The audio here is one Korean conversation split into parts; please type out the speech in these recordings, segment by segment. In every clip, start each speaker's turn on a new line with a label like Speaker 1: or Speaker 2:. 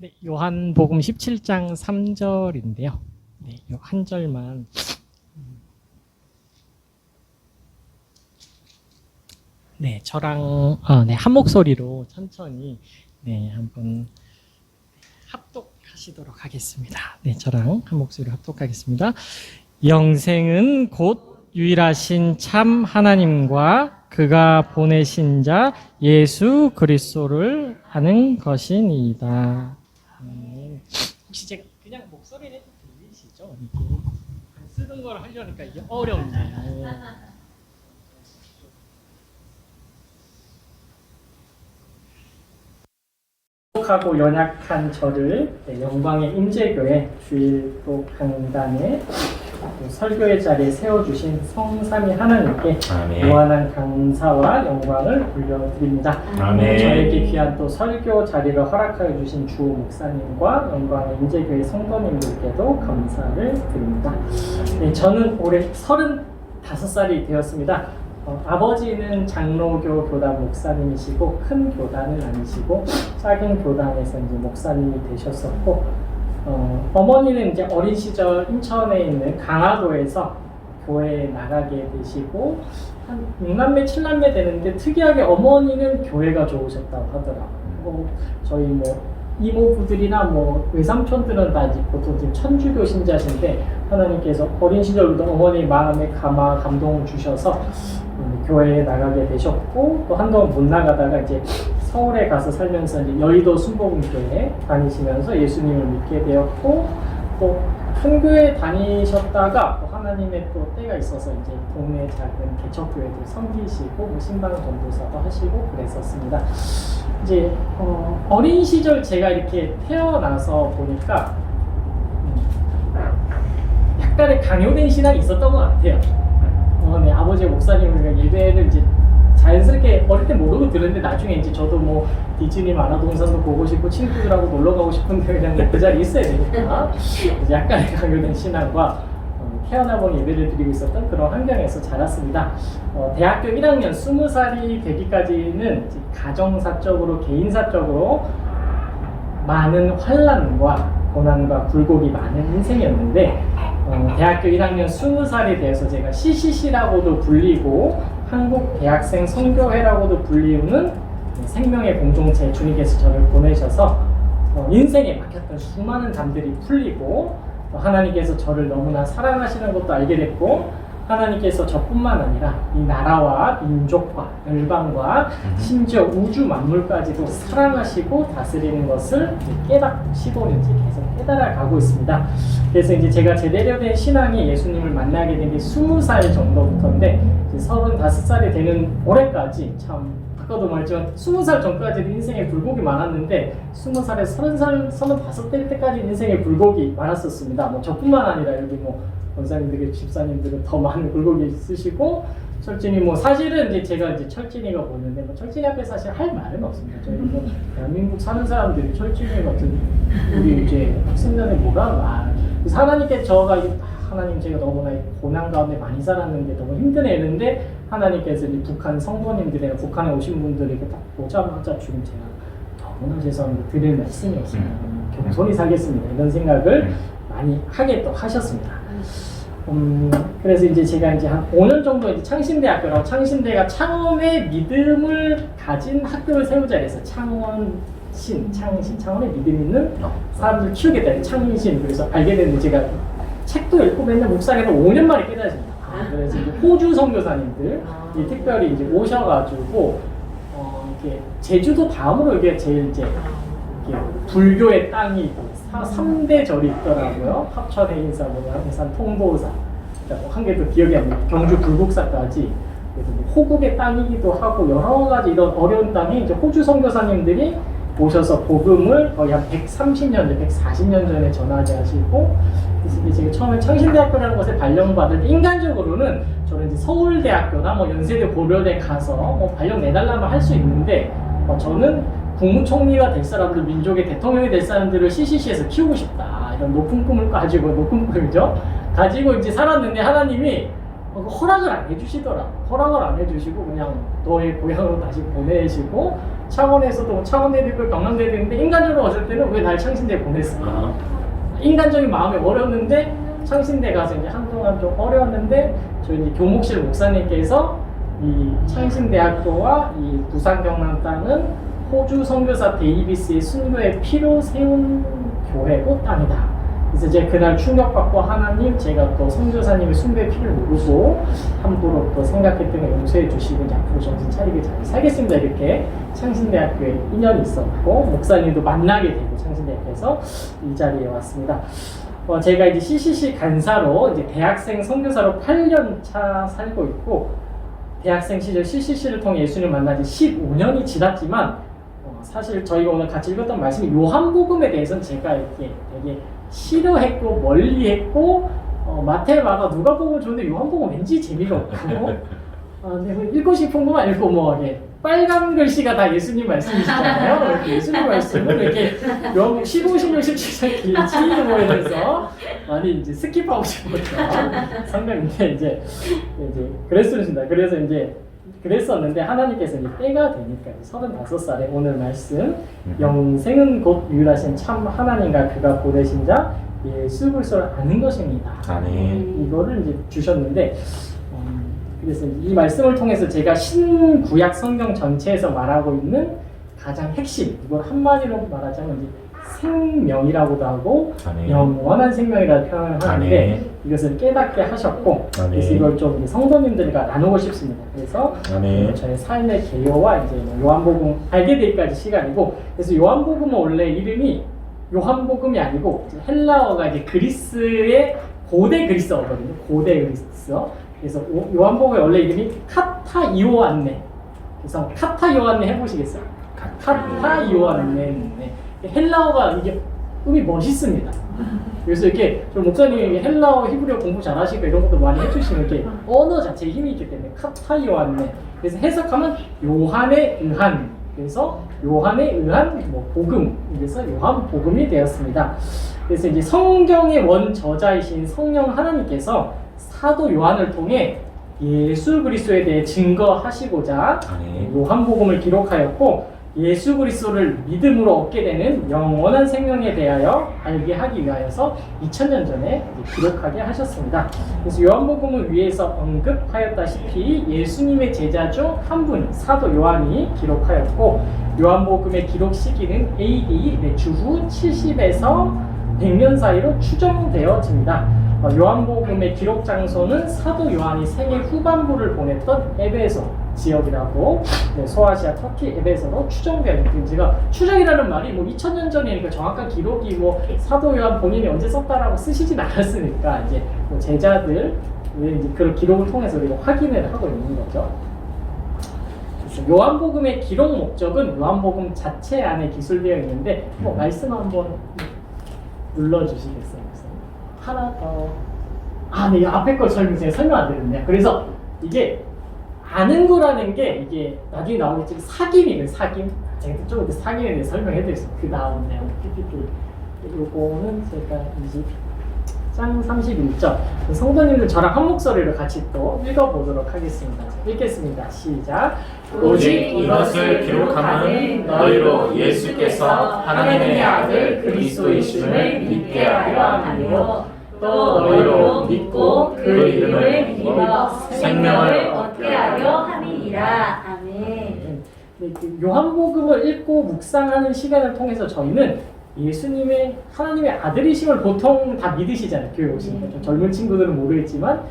Speaker 1: 네, 요한복음 17장 3절인데요. 네, 요 한 절만 네, 저랑 한 목소리로 천천히 한번 합독하시도록 하겠습니다. 네, 저랑 한 목소리로 합독하겠습니다. 영생은 곧 유일하신 참 하나님과 그가 보내신 자 예수 그리스도를 아는 것이니이다. 혹시 제가 그냥 목소리를 해도 들리시죠? 이렇게 안 쓰는 걸 하려니까 이게 어렵네요. 하고 연약한 저를 영광의 임재교회 주일도 강단에 설교의 자리에 세워주신 성삼위 하나님께 무한한 감사와 영광을 돌려드립니다.
Speaker 2: 아멘.
Speaker 1: 저에게 귀한 또 설교 자리를 허락하여 주신 주 목사님과 영광의 임재교회 성도님들께도 감사를 드립니다. 네, 저는 올해 35살이 되었습니다. 아버지는 장로교 교단 목사님이시고 큰 교단은 아니시고 작은 교단에서 이제 목사님이 되셨었고 어머니는 이제 어린 시절 인천에 있는 강화도에서 교회에 나가게 되시고 한 6남매 7남매 되는데 특이하게 어머니는 교회가 좋으셨다고 하더라고요. 저희 이모부들이나 외삼촌들은 다 이제 보통 지금 천주교 신자신데 하나님께서 어린 시절부터 어머니 마음에 감동을 주셔서 교회에 나가게 되셨고 또 한동안 못 나가다가 이제 서울에 가서 살면서 이제 여의도 순복음교회 다니시면서 예수님을 믿게 되었고 또 큰 교회 다니셨다가 또 하나님의 또 때가 있어서 이제 동네 작은 개척교회도 섬기시고 신방 전도사도 하시고 그랬었습니다. 이제 어린 시절 제가 이렇게 태어나서 보니까 약간의 강요된 신앙이 있었던 것 같아요. 네, 아버지 목사님을 예배를 이제 자연스럽게 어릴 때 모르고 들었는데 나중에 이제 저도 디즈니 만화동산도 보고 싶고 친구들하고 놀러 가고 싶은데 그냥 그 자리에 있어야 되니까 약간의 강요된 신앙과 태어나본 예배를 드리고 있었던 그런 환경에서 자랐습니다. 대학교 1학년 20살이 되기까지는 가정사적으로 개인사적으로 많은 환난과 고난과 굴곡이 많은 인생이었는데 대학교 1학년 20살이 되어서 제가 CCC라고도 불리고 한국 대학생 선교회라고도 불리우는 생명의 공동체 주님께서 저를 보내셔서 인생에 막혔던 수많은 담들이 풀리고 하나님께서 저를 너무나 사랑하시는 것도 알게 됐고 하나님께서 저뿐만 아니라 이 나라와 민족과 열방과 심지어 우주 만물까지도 사랑하시고 다스리는 것을 깨닫고 이제 계속 깨달아가고 있습니다. 그래서 이제 제가 제대로 된 신앙이 예수님을 만나게 된 게 20살 정도부터인데 35살이 되는 올해까지 참 아까도 말했지만 20살 전까지는 인생에 굴곡이 많았는데 20살에서 30살, 35 될 때까지 인생에 굴곡이 많았었습니다. 저뿐만 아니라 여기 권사님들, 집사님들은 더 많은 굴곡이 있으시고 철진이 사실은 이제 제가 이제 철진이가 보는데 철진이 앞에 사실 할 말은 없습니다. 저희 대한민국 사는 사람들이 철진이 같은 우리 이제 학생들의 뭐가 하나님께 하나님 제가 너무나 고난 가운데 많이 살았는데 너무 힘든 애는데 하나님께서 이제 북한 성도님들이나 북한에 오신 분들에게 딱 보자마자 주님 제가 너무나 죄송합니다. 드릴 말씀이 없습니다. 겸손히 살겠습니다. 이런 생각을 많이 하게 또 하셨습니다. 그래서 이제 제가 이제 한 5년 정도 이제 창신대학교라고 창신대가 창원의 믿음을 가진 학교를 세우자 해서 창원의 믿음 있는 사람들 키우겠다. 창신. 그래서 알게 됐는데 제가 책도 읽고 맨날 묵상해서 5년 만에 깨달았습니다. 그래서 이제 호주 선교사님들 특별히 이제 오셔가지고 이렇게 제주도 다음으로 이게 제일 이제 불교의 땅이 3대 절이 있더라고요. 합천의 인사, 양산 통도사, 한 개 더 기억이 안 나요. 경주 불국사까지. 그래서 호국의 땅이기도 하고 여러 가지 이런 어려운 땅에 이제 호주 선교사님들이 오셔서 복음을 거의 한 130년, 140년 전에 전하게 하시고, 그래서 제가 처음에 창신대학교라는 곳에 발령받을 때 인간적으로는 저는 이제 서울대학교나 연세대 고려대 가서 발령 내달라면 할 수 있는데 저는 국무총리가 될 사람들, 민족의 대통령이 될 사람들을 CCC에서 키우고 싶다. 이런 높은 꿈을 가지고, 높은 꿈이죠. 가지고 이제 살았는데 하나님이 허락을 안 해주시더라. 허락을 안 해주시고 그냥 너의 고향으로 다시 보내시고 창원에서도 창원대도 있고 경남대도 있는데 인간적으로 봤을 때는 왜 날 창신대에 보냈을까? 인간적인 마음이 어렸는데 창신대 가서 이제 한동안 좀 어려웠는데 저희 이제 교목실 목사님께서 이 창신대학교와 이 부산 경남 땅은 호주 선교사 데이비스의 순교의 피로 세운 교회고 땅이다. 그래서 이제 그날 충격받고 하나님 제가 또 선교사님의 순교의 피를 모르고 함부로 또 생각했던 걸 용서해 주시고 이제 앞으로 정신 차리게 잘 살겠습니다. 이렇게 창신대학교에 인연이 있었고 목사님도 만나게 되고 창신대학교에서 이 자리에 왔습니다. 제가 이제 CCC 간사로 이제 대학생 선교사로 8년 차 살고 있고 대학생 시절 CCC를 통해 예수님을 만난 지 15년이 지났지만 사실 저희가 오늘 같이 읽었던 말씀이 요한복음에 대해서는 제가 이렇게 되게 싫어했고 멀리했고 마태, 마가, 누가복음 좋은데 요한복음 왠지 재미가 없고 근데 뭐 읽고 싶은 것만 읽고 뭐 이게 빨간 글씨가 다 예수님 말씀이시잖아요. 이렇게 예수님 말씀은 이렇게 요한복음 15, 16, 17장 길지 뭐 이래서 많이 이제 스킵하고 싶었죠. 성경인데 이제 그랬습니다. 그래서 이제 그랬었는데 하나님께서 이제 때가 되니까 35살에 오늘 말씀 영생은 곧 유일하신 참 하나님과 그가 보내신 자 예수 그리스도를 아는 것입니다.
Speaker 2: 아멘.
Speaker 1: 이거를 이제 주셨는데 그래서 이 말씀을 통해서 제가 신구약 성경 전체에서 말하고 있는 가장 핵심 이걸 한마디로 말하자면 이제 생명이라고도 하고
Speaker 2: 아멘.
Speaker 1: 영원한 생명이라고 표현을 하는데
Speaker 2: 아멘.
Speaker 1: 이것을 깨닫게 하셨고
Speaker 2: 아멘.
Speaker 1: 그래서 이걸 좀 성도님들과 나누고 싶습니다. 그래서
Speaker 2: 아멘.
Speaker 1: 저의 삶의 개요와 이제 요한복음 알게 되기까지 시간이고 그래서 요한복음은 원래 이름이 요한복음이 아니고 헬라어가 이제 그리스의 고대 그리스어거든요. 고대 그리스어. 그래서 요한복음의 원래 이름이 카타 요한네. 그래서 카타 요한네 해보시겠어요? 카타 요한네. 헬라어가 이게 음이 멋있습니다. 그래서 이렇게 좀 목사님이 헬라어, 히브리어 공부 잘하시고 이런 것도 많이 해주시는 게 언어 자체에 힘이 있기 때문에 카타 요한네. 그래서 해석하면 요한에 의한. 그래서 요한에 의한 복음. 그래서 요한 복음이 되었습니다. 그래서 이제 성경의 원 저자이신 성령 하나님께서 사도 요한을 통해 예수 그리스도에 대해 증거하시고자 요한복음을 기록하였고 예수 그리스도를 믿음으로 얻게 되는 영원한 생명에 대하여 알게 하기 위하여서 2000년 전에 기록하게 하셨습니다. 그래서 요한복음을 위에서 언급하였다시피 예수님의 제자 중 한 분이 사도 요한이 기록하였고 요한복음의 기록 시기는 AD 주후 70에서 100년 사이로 추정되어집니다. 요한복음의 기록 장소는 사도 요한이 생애 후반부를 보냈던 에베소 지역이라고 소아시아 터키 에베소로 추정되어 있는 제가 추정이라는 말이 2000년 전이니까 정확한 기록이 사도 요한 본인이 언제 썼다라고 쓰시진 않았으니까 이제 제자들 이제 그런 기록을 통해서 우리가 확인을 하고 있는 거죠. 그래서 요한복음의 기록 목적은 요한복음 자체 안에 기술되어 있는데 말씀 한번 눌러주시겠어요? 하나 더. 네, 이 앞에 걸 설명 안 되는데요. 그래서 이게 아는 거라는 게 이게 나중에 나오겠지만 사귐이에요. 사귐. 제가 좀 사귐에 대해 설명해드리겠습니다. 그 다음 내용 PPT. 요거는 제가 20장 31절. 성도님들 저랑 한 목소리로 같이 또 읽어보도록 하겠습니다. 읽겠습니다. 시작.
Speaker 2: 오직 이것을 기록하는 너희로 예수께서 하나님의 아들 그리스도이심을 믿게 하려 함이요 또 너희로 믿고 그 이름을 믿어 생명을 얻게 하려 함이니라. 아멘.
Speaker 1: 요한복음을 읽고 묵상하는 시간을 통해서 저희는 예수님의 하나님의 아들이심을 보통 다 믿으시잖아요. 교회 오시니까 좀 젊은 친구들은 모르겠지만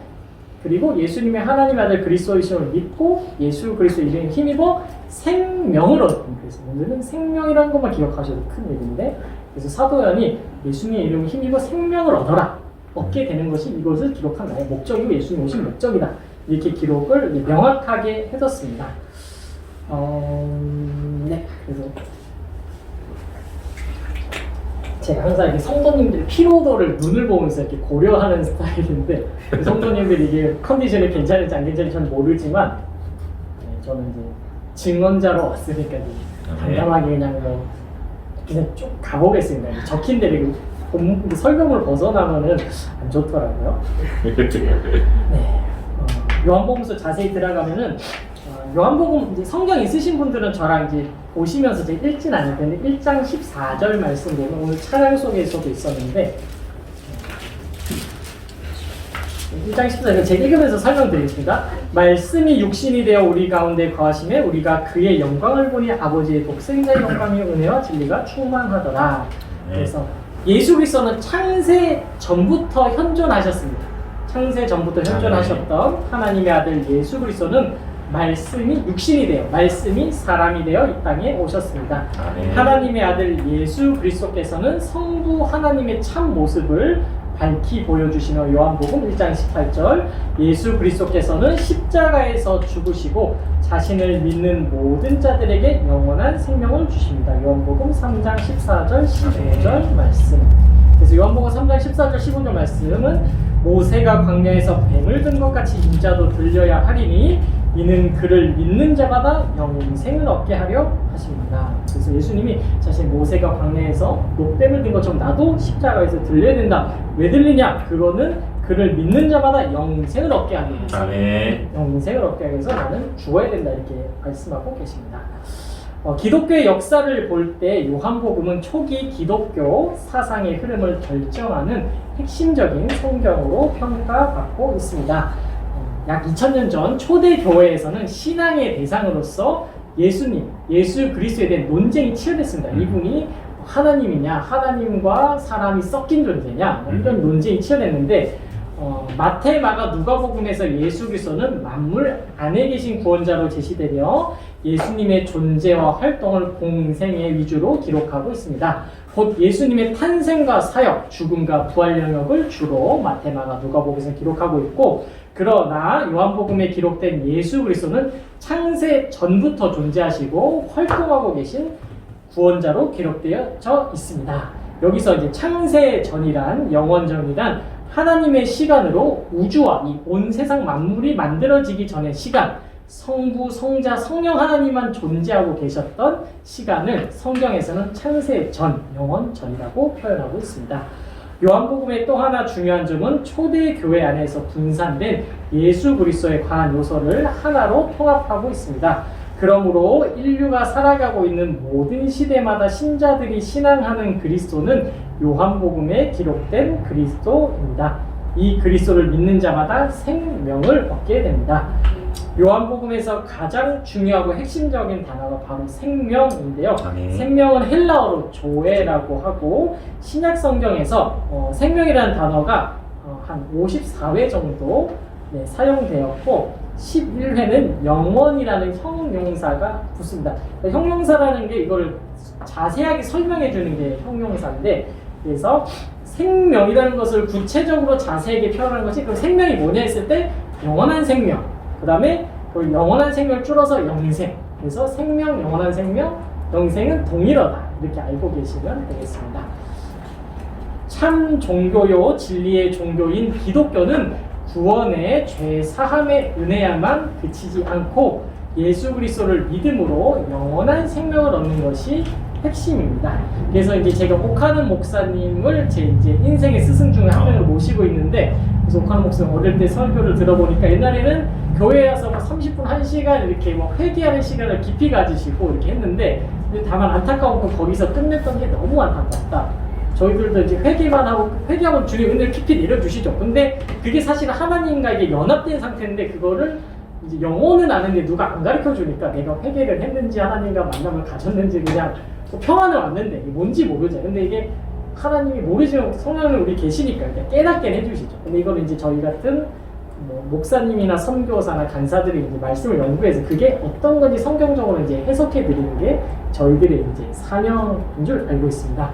Speaker 1: 그리고 예수님의 하나님의 아들 그리스도이심을 믿고 예수 그리스도 이름에 힘입어 생명을 얻는 그래서 오늘은 생명이라는 것만 기억하셔도 큰 얘기인데 그래서 사도 요한이 예수님의 이름에 힘입어 생명을 얻게 되는 것이 이것을 기록한 나의 목적이고 예수님 오신 목적이다. 이렇게 기록을 명확하게 해뒀습니다. 네, 그래서 제가 항상 이렇게 성도님들의 피로도를 눈을 보면서 이렇게 고려하는 스타일인데 성도님들이 이게 컨디션이 괜찮을지 안 괜찮을지 전 모르지만 저는 이제 증언자로 왔으니까 담담하게 그냥 쭉 가보겠습니다. 적힌 대로 설명을 벗어나면은 안 좋더라고요. 네. 요한복음서 자세히 들어가면은 요한복음 이제 성경 있으신 분들은 저랑 이제 보시면서 제가 읽진 않을 텐데 1장 14절 말씀 보면 오늘 찬양 속에서도 있었는데 1장 14절 제가 읽으면서 설명드리겠습니다. 말씀이 육신이 되어 우리 가운데 거하심에 우리가 그의 영광을 보니 아버지의 독생자의 영광의 은혜와 진리가 충만하더라. 그래서 예수 그리스도는 창세 전부터 현존하셨습니다. 창세 전부터 현존하셨던 하나님의 아들 예수 그리스도는 말씀이 육신이 되어 말씀이 사람이 되어 이 땅에 오셨습니다. 하나님의 아들 예수 그리스도께서는 성부 하나님의 참 모습을 밝히 보여주시며 요한복음 1장 18절 예수 그리스도께서는 십자가에서 죽으시고 자신을 믿는 모든 자들에게 영원한 생명을 주십니다. 요한복음 3장 14절 15절 말씀. 그래서 요한복음 3장 14절 15절 말씀은 모세가 광야에서 뱀을 든 것 같이 인자도 들려야 하리니 이는 그를 믿는 자마다 영생을 얻게 하려 하십니다. 그래서 예수님이 사실 모세가 광야에서 노뱀을 든 것처럼 나도 십자가에서 들려야 된다. 왜 들리냐? 그거는 그를 믿는 자마다 영생을 얻게 하기 위해서. 영생을 얻게 하기 위해서 나는 죽어야 된다. 이렇게 말씀하고 계십니다. 기독교의 역사를 볼 때 요한복음은 초기 기독교 사상의 흐름을 결정하는 핵심적인 성경으로 평가받고 있습니다. 약 2000년 전 초대 교회에서는 신앙의 대상으로서 예수님, 예수 그리스도에 대한 논쟁이 치열했습니다. 이분이 하나님이냐, 하나님과 사람이 섞인 존재냐, 이런 논쟁이 치열했는데 마태, 마가, 누가복음에서 예수 그리스도는 만물 안에 계신 구원자로 제시되며 예수님의 존재와 활동을 공생의 위주로 기록하고 있습니다. 곧 예수님의 탄생과 사역, 죽음과 부활 영역을 주로 마태, 마가, 누가복음에서 기록하고 있고 그러나 요한복음에 기록된 예수 그리스도는 창세 전부터 존재하시고 활동하고 계신 구원자로 기록되어 있습니다. 여기서 이제 창세 전이란 영원 전이란 하나님의 시간으로 우주와 이 온 세상 만물이 만들어지기 전의 시간, 성부, 성자, 성령 하나님만 존재하고 계셨던 시간을 성경에서는 창세 전, 영원 전이라고 표현하고 있습니다. 요한복음의 또 하나 중요한 점은 초대 교회 안에서 분산된 예수 그리스도에 관한 요소를 하나로 통합하고 있습니다. 그러므로 인류가 살아가고 있는 모든 시대마다 신자들이 신앙하는 그리스도는 요한복음에 기록된 그리스도입니다. 이 그리스도를 믿는 자마다 생명을 얻게 됩니다. 요한복음에서 가장 중요하고 핵심적인 단어가 바로 생명인데요. 생명은 헬라어로 조에라고 하고 신약 성경에서 생명이라는 단어가 한 54회 정도 사용되었고 11회는 영원이라는 형용사가 붙습니다. 형용사라는 게 이거를 자세하게 설명해 주는 게 형용사인데 그래서 생명이라는 것을 구체적으로 자세하게 표현하는 것이 그럼 생명이 뭐냐 했을 때 영원한 생명 그 다음에 그 영원한 생명을 줄여서 영생 그래서 생명, 영원한 생명, 영생은 동일하다 이렇게 알고 계시면 되겠습니다. 참 종교요 진리의 종교인 기독교는 구원의 죄 사함의 은혜야만 그치지 않고 예수 그리스도를 믿음으로 영원한 생명을 얻는 것이 핵심입니다. 그래서 이제 제가 옥하는 목사님을 제 이제 인생의 스승 중에 한 명을 모시고 있는데 그래서 옥하는 목사님 어릴 때 설교를 들어보니까 옛날에는 교회에 와서 30분 1시간 이렇게 뭐 회개하는 시간을 깊이 가지시고 이렇게 했는데 다만 안타까운 건 거기서 끝냈던 게 너무 안타깝다. 저희들도 이제 회개만 하고 회개하면 주님 은혜를 깊이 내려주시죠. 근데 그게 사실 하나님과 이게 연합된 상태인데 그거를 이제 영혼은 아는데 누가 안 가르쳐 주니까 내가 회개를 했는지 하나님과 만남을 가졌는지 그냥 평안을 왔는데 이게 뭔지 모르죠. 근데 이게 하나님이 모르시는 성령은 우리 계시니까 깨닫게 해주시죠. 근데 이거는 이제 저희 같은 뭐 목사님이나 선교사나 간사들이 이제 말씀을 연구해서 그게 어떤 건지 성경적으로 이제 해석해 드리는 게 저희들의 이제 사명인 줄 알고 있습니다.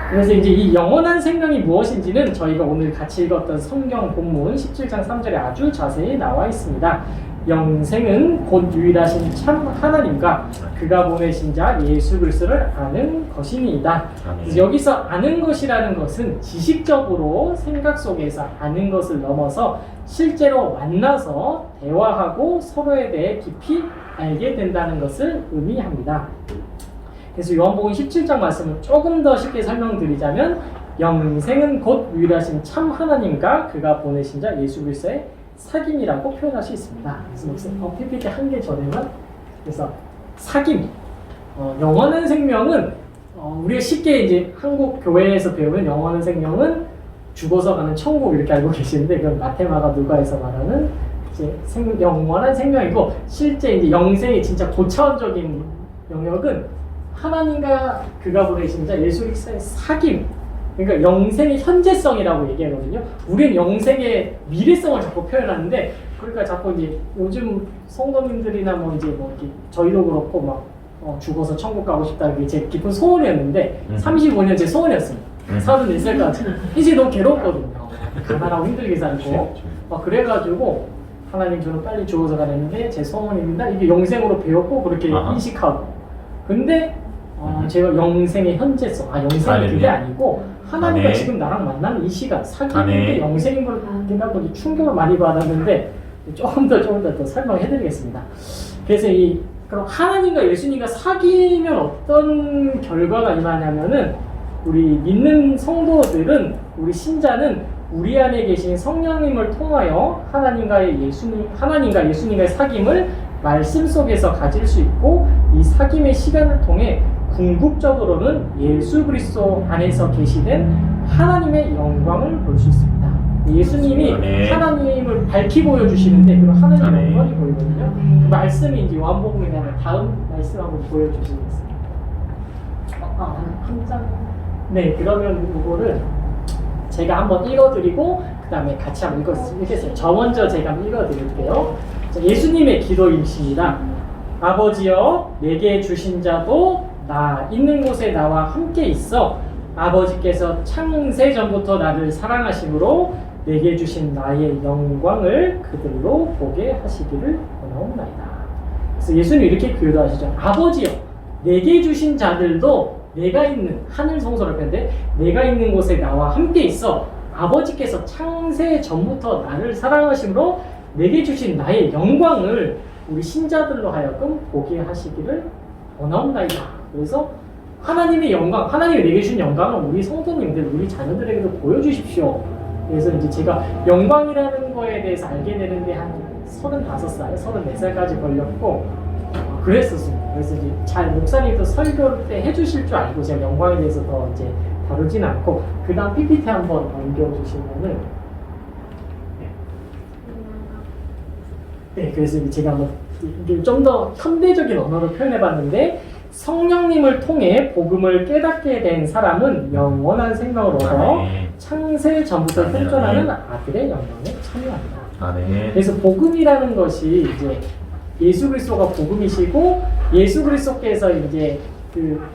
Speaker 1: 그래서 이제 이 영원한 생명이 무엇인지는 저희가 오늘 같이 읽었던 성경 본문 17장 3절에 아주 자세히 나와 있습니다. 영생은 곧 유일하신 참 하나님과 그가 보내신 자 예수 그리스도를 아는 것이니이다. 그래서 여기서 아는 것이라는 것은 지식적으로 생각 속에서 아는 것을 넘어서 실제로 만나서 대화하고 서로에 대해 깊이 알게 된다는 것을 의미합니다. 그래서 요한복음 17장 말씀을 조금 더 쉽게 설명드리자면 영생은 곧 유일하신 참 하나님과 그가 보내신 자 예수 그리스도의 사귐이라고 표현할 수 있습니다. 그래서 PPT 한 개 전에만 그래서 사귐 영원한 생명은 우리가 쉽게 이제 한국 교회에서 배우는 영원한 생명은 죽어서 가는 천국 이렇게 알고 계시는데 그건 마테마가 누가에서 말하는 이제 영원한 생명이고 실제 이제 영생의 진짜 고차원적인 영역은 하나님과 그가 보내신 자 예수 그리스도의 사귐 그러니까 영생의 현재성이라고 얘기하거든요. 우리는 영생의 미래성을 자꾸 표현하는데 그러니까 자꾸 이제 요즘 성도님들이나 뭐 이제 뭐 이렇게 저희도 그렇고 막 죽어서 천국 가고 싶다 그게 제 깊은 소원이었는데 35년 제 소원이었습니다. 34살까지 이제 너무 괴롭거든요. 가난하고 힘들게 살고 막 그래가지고 하나님 저는 빨리 죽어서 가는 게 제 소원입니다. 이게 영생으로 배웠고 그렇게 인식하고 근데 제가 영생의 현재성 영생이 그게 아니고 하나님과 지금 나랑 만나는 이 시간 사귀는 게 영생인 걸 생각하고 충격을 많이 받았는데 조금 더 설명해드리겠습니다. 그래서 그럼 하나님과 예수님과 사귀면 어떤 결과가 임하냐면은 우리 믿는 성도들은 우리 신자는 우리 안에 계신 성령님을 통하여 하나님과 예수님과의 사귐을 말씀 속에서 가질 수 있고 이 사귐의 시간을 통해 궁극적으로는 예수 그리스도 안에서 계시는 하나님의 영광을 볼 수 있습니다. 예수님이 하나님을 밝히 보여주시는데 그럼 하나님의 영광이 보이거든요. 그 말씀이 이제 요한복음에 대한 다음 말씀 한번 보여주시겠습니다. 한 장. 네, 그러면 이거를 제가 한번 읽어드리고 그 다음에 같이 한번 읽겠어요. 저 먼저 제가 한번 읽어드릴게요. 예수님의 기도입니다. 아버지여 내게 주신 자도 나 있는 곳에 나와 함께 있어 아버지께서 창세 전부터 나를 사랑하심으로 내게 주신 나의 영광을 그들로 보게 하시기를 원하옵나이다. 그래서 예수님 이렇게 기도하시죠. 아버지여 내게 주신 자들도 내가 있는 하늘 성소를 폈는데 내가 있는 곳에 나와 함께 있어 아버지께서 창세 전부터 나를 사랑하심으로 내게 주신 나의 영광을 우리 신자들로 하여금 보게 하시기를 원하옵나이다. 그래서 하나님의 영광, 하나님이 내게 주신 영광을 우리 성도님들, 우리 자녀들에게도 보여주십시오. 그래서 이제 제가 영광이라는 거에 대해서 알게 되는데 한 35살, 34살까지 걸렸고 그랬었습니다. 그래서 이제 잘 목사님도 설교 때 해주실 줄 알고 제가 영광에 대해서 더 이제 다루진 않고 그 다음 PPT 한번 넘겨주시면은 네, 그래서 제가 한번 좀 더 현대적인 언어로 표현해봤는데 성령님을 통해 복음을 깨닫게 된 사람은 영원한 생명을 얻어 창세 전부터 현존하는 아들의 영광에 참여합니다. 그래서 복음이라는 것이 이제 예수 그리스도가 복음이시고 예수 그리스도께서 이제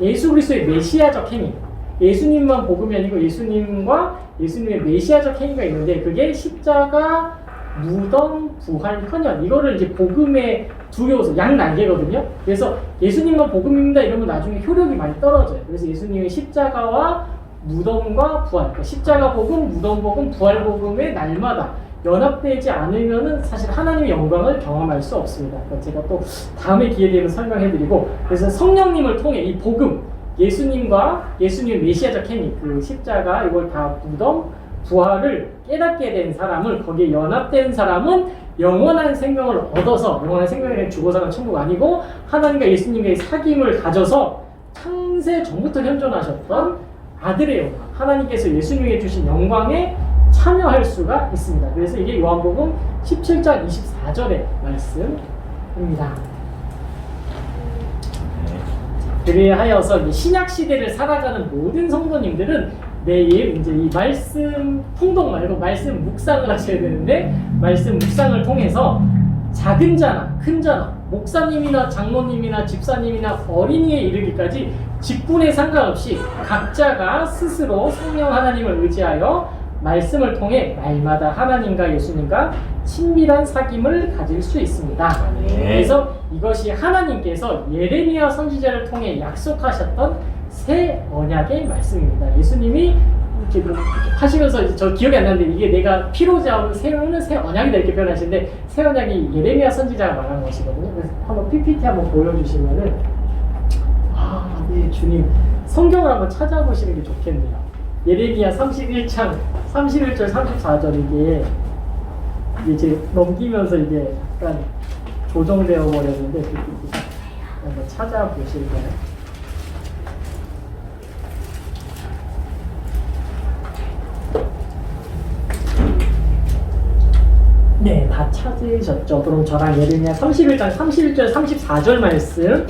Speaker 1: 예수 그리스도의 메시아적 행위, 예수님만 복음이 아니고 예수님과 예수님의 메시아적 행위가 있는데 그게 십자가, 무덤, 부활, 현현 이거를 이제 복음의 두 요소, 양날개거든요. 그래서 예수님만 복음입니다 이러면 나중에 효력이 많이 떨어져요. 그래서 예수님의 십자가와 무덤과 부활, 그러니까 십자가 복음, 무덤 복음, 부활 복음의 날마다 연합되지 않으면은 사실 하나님의 영광을 경험할 수 없습니다. 그러니까 제가 또 다음에 기회 되면 설명해드리고 그래서 성령님을 통해 이 복음, 예수님과 예수님의 메시아적 행위, 그 십자가 이걸 다 무덤, 부활을 깨닫게 된 사람을 거기에 연합된 사람은 영원한 생명을 얻어서 영원한 생명에 죽어서는 천국 아니고 하나님과 예수님의 사귐을 가져서 창세 전부터 현존하셨던 아들의 영광, 하나님께서 예수님에게 주신 영광에 참여할 수가 있습니다. 그래서 이게 요한복음 17장 24절의 말씀입니다. 그리하여서 신약 시대를 살아가는 모든 성도님들은 매일 이제 이 말씀 통독 말고 말씀 묵상을 하셔야 되는데 말씀 묵상을 통해서 작은 자나 큰 자나 목사님이나 장로님이나 집사님이나 어린이에 이르기까지 직분에 상관없이 각자가 스스로 성령 하나님을 의지하여 말씀을 통해 날마다 하나님과 예수님과 친밀한 사귐을 가질 수 있습니다. 그래서 이것이 하나님께서 예레미야 선지자를 통해 약속하셨던 새 언약의 말씀입니다. 예수님이 이렇게 뭐 하시면서 저 기억이 안 나는데 이게 내가 피로자로 세우는 새 언약이다 이렇게 표현하시는데 새 언약이 예레미야 선지자가 말하는 것이거든요. 그래서 한번 PPT 한번 보여주시면은 네 주님 성경을 한번 찾아보시는 게 좋겠네요. 예레미야 31장 31절 34절 이게 이제 넘기면서 이게 약간 조정되어 버렸는데 한번 찾아보실까요? 네, 다 찾으셨죠? 그럼 저랑 예레미야 31장 31절 34절 말씀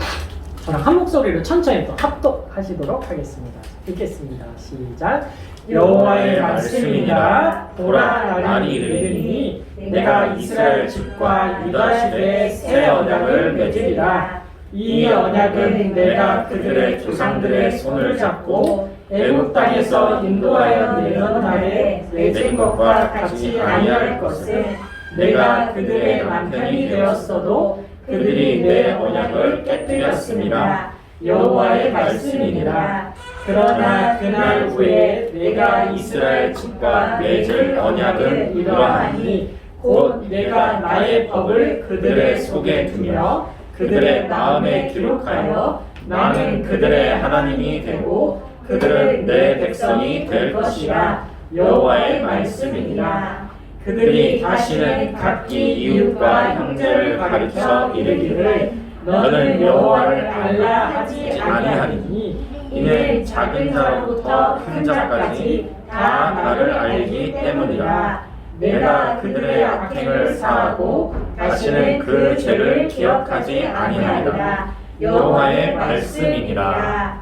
Speaker 1: 저랑 한 목소리로 천천히 또 합독하시도록 하겠습니다. 읽겠습니다. 시작. 여호와의 말씀이니라. 보라, 날이 이르리니 내가 이스라엘 집과 유다 집에 새 언약을 맺으리라. 이 언약은 내가 그들의 조상들의 손을 잡고 애굽 땅에서 인도하여 내던 날에 맺은 것과 같이 아니할 것을 내가 그들의 남편이 되었어도 그들이 내 언약을 깨뜨렸습니다. 여호와의 말씀이니라. 그러나 그날 후에 내가 이스라엘 집과 맺을 언약은 이러하니 곧 내가 나의 법을 그들의 속에 두며 그들의 마음에 기록하여 나는 그들의 하나님이 되고 그들은 내 백성이 될 것이라. 여호와의 말씀이니라. 그들이 다시는 각기 이웃과 형제를 가르쳐 이르기를 너는 여호와를 알라 하지 아니하리니 이는 작은 자로부터 큰 자까지 다 나를 알기 때문이라. 내가 그들의 악행을 사하고 다시는 그 죄를 기억하지 아니하리라. 여호와의 말씀이니라.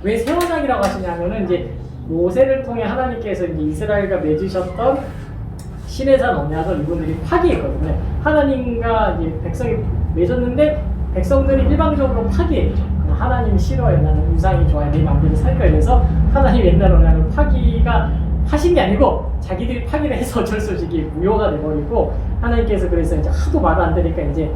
Speaker 1: 왜 새 언약이라고 하시냐면은 이제 모세를 통해 하나님께서 이제 이스라엘과 맺으셨던 시내산 언약을 이분들이 파기했거든요. 하나님과 이제 백성이 맺었는데 백성들이 일방적으로 파기했죠. 하나님이 싫어해, 나는 우상이 좋아해, 내 마음대로 살 거야. 그래서 하나님 옛날 언약을 파기가 하신 게 아니고 자기들이 파기를 해서 어쩔 수 없이 이게 무효가 돼버리고 하나님께서 그래서 이제 하도 말 안 되니까 이제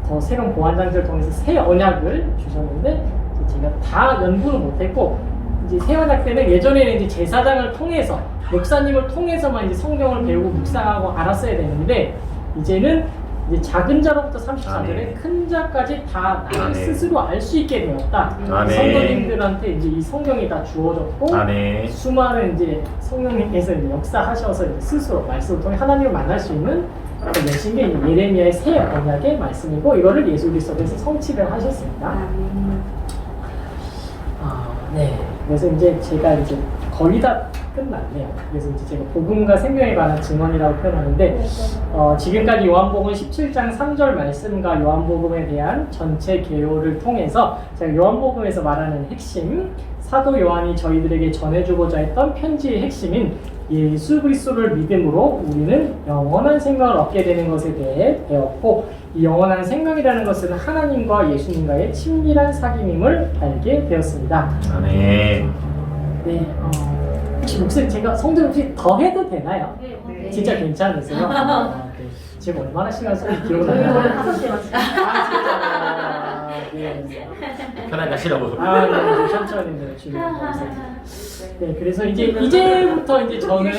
Speaker 1: 더 새로운 보완 장치를 통해서 새 언약을 주셨는데 제가 다 연구를 못했고 이제 새 언약 때는 예전에는 이제 제사장을 통해서 목사님을 통해서만 이제 성경을 배우고 묵상하고 알았어야 되는데 이제는 이제 작은 자로부터 33절에 큰 자까지 다 나를 스스로 알 수 있게 되었다. 성도님들한테 이제 이 성경이 다 주어졌고 수많은 이제 성령님께서 이제 역사하셔서 이제 스스로 말씀을 통해 하나님을 만날 수 있는 내신 게 예레미야의 새 언약의 말씀이고 이거를 예수 그리스도께서 성취를 하셨습니다. 네. 그래서 이제 제가 이제 거의 다 끝났네요. 그래서 이제 제가 복음과 생명에 관한 증언이라고 표현하는데 지금까지 요한복음 17장 3절 말씀과 요한복음에 대한 전체 개요를 통해서 제가 요한복음에서 말하는 핵심 사도 요한이 저희들에게 전해주고자 했던 편지의 핵심인 예수 그리스도를 믿음으로 우리는 영원한 생명을 얻게 되는 것에 대해 배웠고 이 영원한 생명이라는 것은 하나님과 예수님과의 친밀한 사귐임을 알게 되었습니다.
Speaker 2: 아멘.
Speaker 1: 네, 혹시 목사님 제가 성대 혹시 더 해도 되나요?
Speaker 3: 네.
Speaker 1: 진짜 괜찮으세요? 네. 지금 얼마나 시간 소리 기억나요?
Speaker 3: 오늘 5시에 왔어요.
Speaker 1: 진짜. 네.
Speaker 2: 편하게 하시라고.
Speaker 1: 네, 천천히 네, 주님 감사합니다. 네, 그래서 이제부터 이제 저는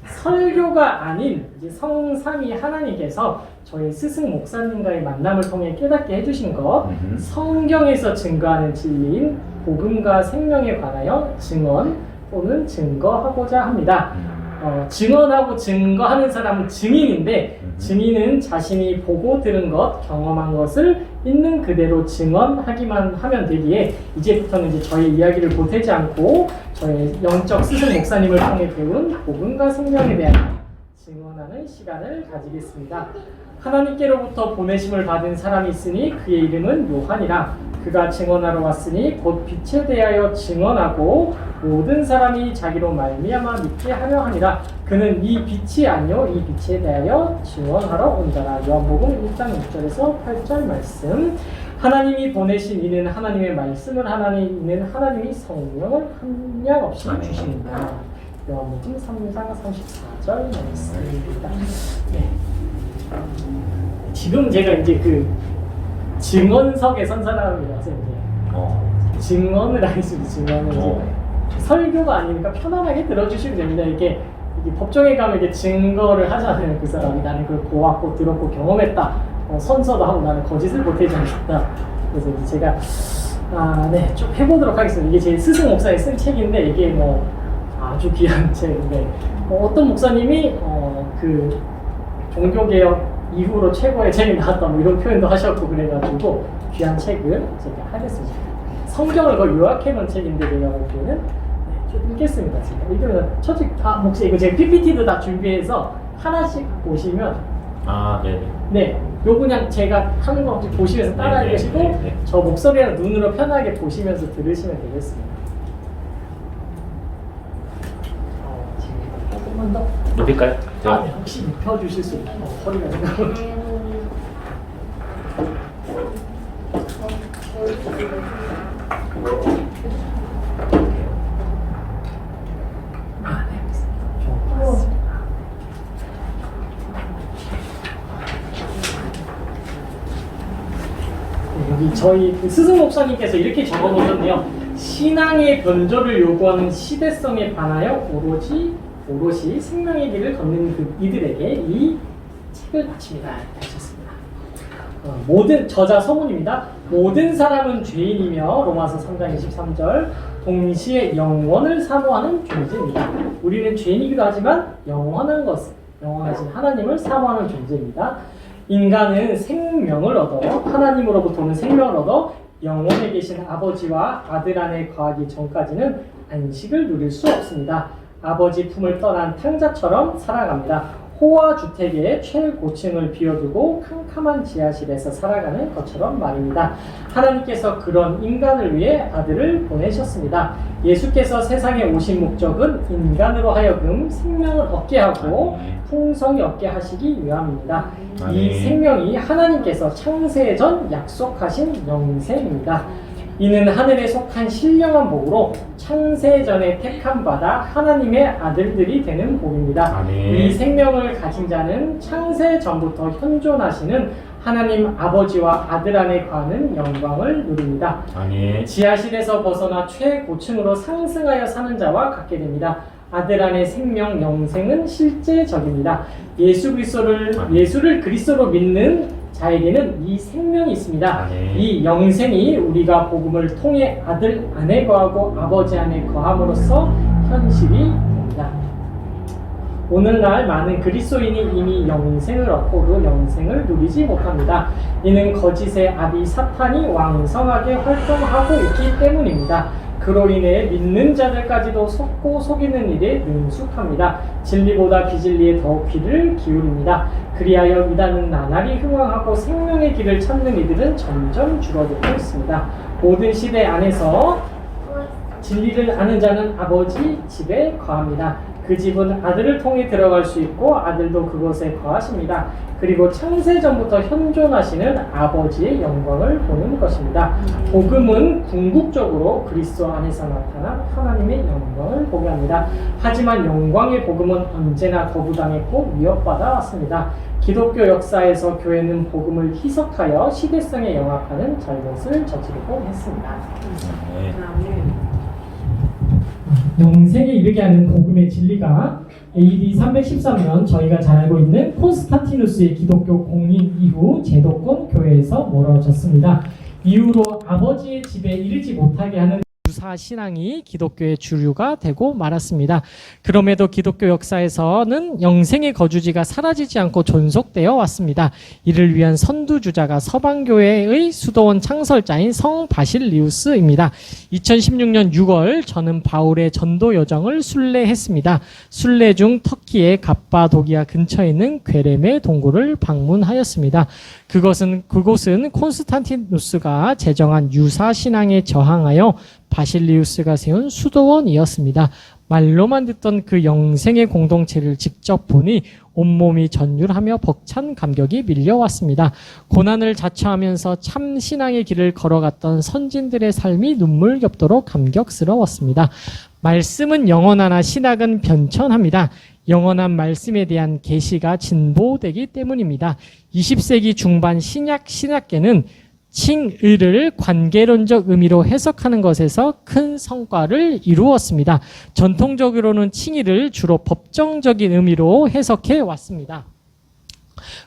Speaker 1: 설교가 아닌 이제 성삼위 하나님께서 저희 스승 목사님과의 만남을 통해 깨닫게 해주신 것, 성경에서 증거하는 진리인 복음과 생명에 관하여 증언 또는 증거하고자 합니다. 증언하고 증거하는 사람은 증인인데 증인은 자신이 보고 들은 것, 경험한 것을 있는 그대로 증언하기만 하면 되기에 이제부터는 이제 저의 이야기를 보태지 않고 저의 영적 스승 목사님을 통해 배운 복음과 생명에 대한 증언하는 시간을 가지겠습니다. 하나님께로부터 보내심을 받은 사람이 있으니 그의 이름은 요한이라. 그가 증언하러 왔으니 곧 빛에 대하여 증언하고 모든 사람이 자기로 말미암아 믿게 하려 하니라. 그는 이 빛이 아니요 이 빛에 대하여 증언하러 온다라. 요한복음 1장 6절에서 8절 말씀. 하나님이 보내신 이는 하나님의 말씀을 하나니 이는 하나님이 성령을 한량 없이 주십니다. 요한복음 3장 34절 말씀입니다. 네. 지금 제가 이제 그 증언석에 선 사람이라서 이제 증언을 하겠습니다. 증언을 이제 설교가 아니니까 편안하게 들어주시면 됩니다. 이게 법정에 가면 이게 증거를 하잖아요. 그 사람이 나는 그걸 보았고 들었고 경험했다. 선서도 하고 나는 거짓을 보태지 않겠다. 그래서 이제 제가 좀 해보도록 하겠습니다. 이게 제 스승 목사의 쓴 책인데 이게 뭐 아주 귀한 책인데 어떤 목사님이 그 종교개혁 이후로 최고의 책이 나왔다 뭐 이런 표현도 하셨고 그래가지고 귀한 책을 제가 하겠습니다. 성경을 거의 요약해 놓은 책인데 제가 볼 때는 좀 읽겠습니다. 제가 읽으면 혹시 이거 제가 PPT도 다 준비해서 하나씩 보시면
Speaker 2: 네네.
Speaker 1: 네, 요 그냥 제가 하는 거 혹시 보시면서 따라
Speaker 2: 네,
Speaker 1: 읽으시고
Speaker 2: 네.
Speaker 1: 저 목소리랑 눈으로 편하게 보시면서 들으시면 되겠습니다. 지금 조금만 더
Speaker 2: 높일까요?
Speaker 1: 네, 혹시 눕혀주실 수 있나요? 허리가 지금 네, 좋습니다. 여기 저희 그 스승 목사님께서 이렇게 적어놓으셨네요. 신앙의 변조를 요구하는 시대성에 반하여 오롯이 생명의 길을 걷는 이들에게 이 책을 바칩니다. 하셨습니다. 모든 저자 서문입니다. 모든 사람은 죄인이며 로마서 3장 23절 동시에 영원을 사모하는 존재입니다. 우리는 죄인이기도 하지만 영원하신 하나님을 사모하는 존재입니다. 인간은 생명을 얻어 하나님으로부터는 생명을 얻어 영원에 계신 아버지와 아들 안에 거하기 전까지는 안식을 누릴 수 없습니다. 아버지 품을 떠난 탕자처럼 살아갑니다. 호화 주택의 최고층을 비워두고 캄캄한 지하실에서 살아가는 것처럼 말입니다. 하나님께서 그런 인간을 위해 아들을 보내셨습니다. 예수께서 세상에 오신 목적은 인간으로 하여금 생명을 얻게 하고 풍성히 얻게 하시기 위함입니다. 이 생명이 하나님께서 창세 전 약속하신 영생입니다. 이는 하늘에 속한 신령한 복으로 창세 전에 택함 받아 하나님의 아들들이 되는 복입니다. 이 생명을 가진 자는 창세 전부터 현존하시는 하나님 아버지와 아들 안에 거하는 영광을 누립니다. 지하실에서 벗어나 최고층으로 상승하여 사는 자와 같게 됩니다. 아들 안의 생명 영생은 실제적입니다. 예수를 그리스도로 믿는 자에게는 이 생명이 있습니다. 이 영생이 우리가 복음을 통해 아들 안에 거하고 아버지 안에 거함으로써 현실이 됩니다. 오늘날 많은 그리스도인이 이미 영생을 얻고도 영생을 누리지 못합니다. 이는 거짓의 아비 사탄이 왕성하게 활동하고 있기 때문입니다. 그로 인해 믿는 자들까지도 속고 속이는 일에 능숙합니다. 진리보다 비진리에 더욱 귀를 기울입니다. 그리하여 이단은 나날이 흥왕하고 생명의 길을 찾는 이들은 점점 줄어들고 있습니다. 모든 시대 안에서 진리를 아는 자는 아버지 집에 거합니다. 그 집은 아들을 통해 들어갈 수 있고 아들도 그곳에 거하십니다. 그리고 창세전부터 현존하시는 아버지의 영광을 보는 것입니다. 복음은 궁극적으로 그리스도 안에서 나타난 하나님의 영광을 보게 합니다. 하지만 영광의 복음은 언제나 거부당했고 위협받아 왔습니다. 기독교 역사에서 교회는 복음을 희석하여 시대성에 영합하는 잘못을 저지르고 했습니다. 영생에 이르게 하는 복음의 진리가 AD 313년 저희가 잘 알고 있는 콘스탄티누스의 기독교 공인 이후 제도권 교회에서 멀어졌습니다. 이후로 아버지의 집에 이르지 못하게 하는 유사 신앙이 기독교의 주류가 되고 말았습니다. 그럼에도 기독교 역사에서는 영생의 거주지가 사라지지 않고 존속되어 왔습니다. 이를 위한 선두주자가 서방교회의 수도원 창설자인 성 바실리우스입니다. 2016년 6월 저는 바울의 전도 여정을 순례했습니다. 순례 중 터키의 갑바도기아 근처에 있는 괴렘의 동굴을 방문하였습니다. 그곳은 콘스탄티누스가 제정한 유사 신앙에 저항하여 바실리우스가 세운 수도원이었습니다. 말로만 듣던 그 영생의 공동체를 직접 보니 온몸이 전율하며 벅찬 감격이 밀려왔습니다. 고난을 자처하면서 참 신앙의 길을 걸어갔던 선진들의 삶이 눈물겹도록 감격스러웠습니다. 말씀은 영원하나 신학은 변천합니다. 영원한 말씀에 대한 계시가 진보되기 때문입니다. 20세기 중반 신학계는 칭의를 관계론적 의미로 해석하는 것에서 큰 성과를 이루었습니다. 전통적으로는 칭의를 주로 법정적인 의미로 해석해 왔습니다.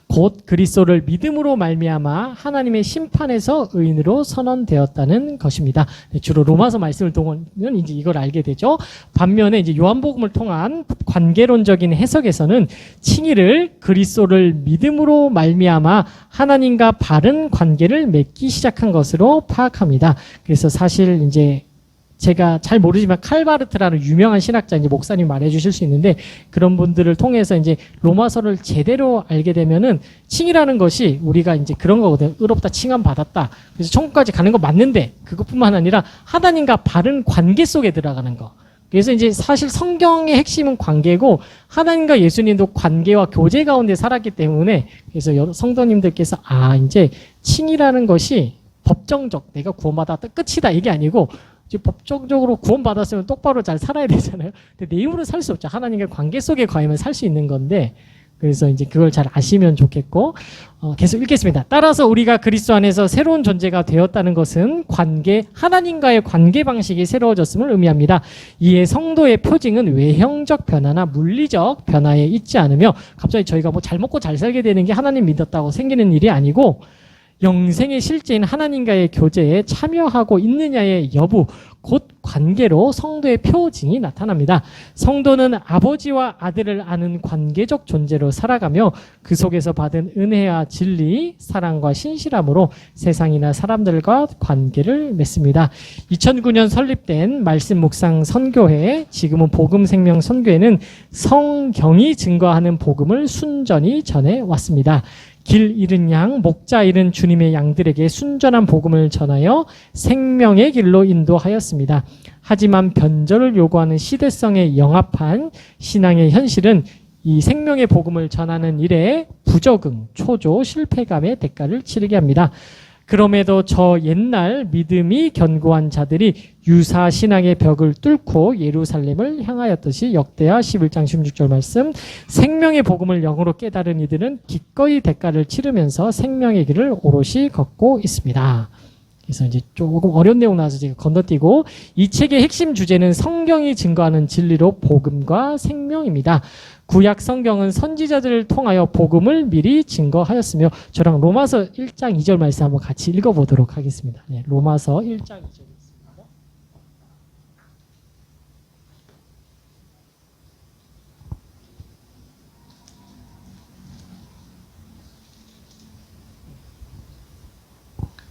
Speaker 3: 곧 그리스도를 믿음으로 말미암아 하나님의 심판에서 의인으로 선언되었다는 것입니다. 주로 로마서 말씀을 통하면 이제 이걸 알게 되죠. 반면에 이제 요한복음을 통한 관계론적인 해석에서는 칭의를 그리스도를 믿음으로 말미암아 하나님과 바른 관계를 맺기 시작한 것으로 파악합니다. 그래서 사실 이제 제가 잘 모르지만 칼바르트라는 유명한 신학자 이제 목사님 말해주실 수 있는데 그런 분들을 통해서 이제 로마서를 제대로 알게 되면은 칭이라는 것이 우리가 이제 그런 거거든요. 의롭다 칭함 받았다. 그래서 천국까지 가는 거 맞는데 그것뿐만 아니라 하나님과 바른 관계 속에 들어가는 거. 그래서 이제 사실 성경의 핵심은 관계고 하나님과 예수님도 관계와 교제 가운데 살았기 때문에 그래서 여러 성도님들께서 이제 칭이라는 것이 법정적 내가 구원받았다 끝이다 이게 아니고 법정적으로 구원받았으면 똑바로 잘 살아야 되잖아요. 근데 내 힘으로 살 수 없죠. 하나님과 관계 속에 거하면 살 수 있는 건데 그래서 이제 그걸 잘 아시면 좋겠고 계속 읽겠습니다. 따라서 우리가 그리스도 안에서 새로운 존재가 되었다는 것은 하나님과의 관계 방식이 새로워졌음을 의미합니다. 이에 성도의 표징은 외형적 변화나 물리적 변화에 있지 않으며 갑자기 저희가 뭐 잘 먹고 잘 살게 되는 게 하나님 믿었다고 생기는 일이 아니고 영생의 실제인 하나님과의 교제에 참여하고 있느냐의 여부, 곧 관계로 성도의 표징이 나타납니다. 성도는 아버지와 아들을 아는 관계적 존재로 살아가며 그 속에서 받은 은혜와 진리, 사랑과 신실함으로 세상이나 사람들과 관계를 맺습니다. 2009년 설립된 말씀 묵상 선교회, 지금은 복음 생명 선교회는 성경이 증거하는 복음을 순전히 전해왔습니다. 길 잃은 양, 목자 잃은 주님의 양들에게 순전한 복음을 전하여 생명의 길로 인도하였습니다. 하지만 변절을 요구하는 시대성에 영합한 신앙의 현실은 이 생명의 복음을 전하는 일에 부적응, 초조, 실패감의 대가를 치르게 합니다. 그럼에도 저 옛날 믿음이 견고한 자들이 유사 신앙의 벽을 뚫고 예루살렘을 향하였듯이 역대하 11장 16절 말씀 생명의 복음을 영으로 깨달은 이들은 기꺼이 대가를 치르면서 생명의 길을 오롯이 걷고 있습니다. 그래서 이제 조금 어려운 내용 나와서 제가 건너뛰고 이 책의 핵심 주제는 성경이 증거하는 진리로 복음과 생명입니다. 구약 성경은 선지자들을 통하여 복음을 미리 증거하였으며 저랑 로마서 1장 2절 말씀 한번 같이 읽어보도록 하겠습니다. 네, 로마서 1장 2절.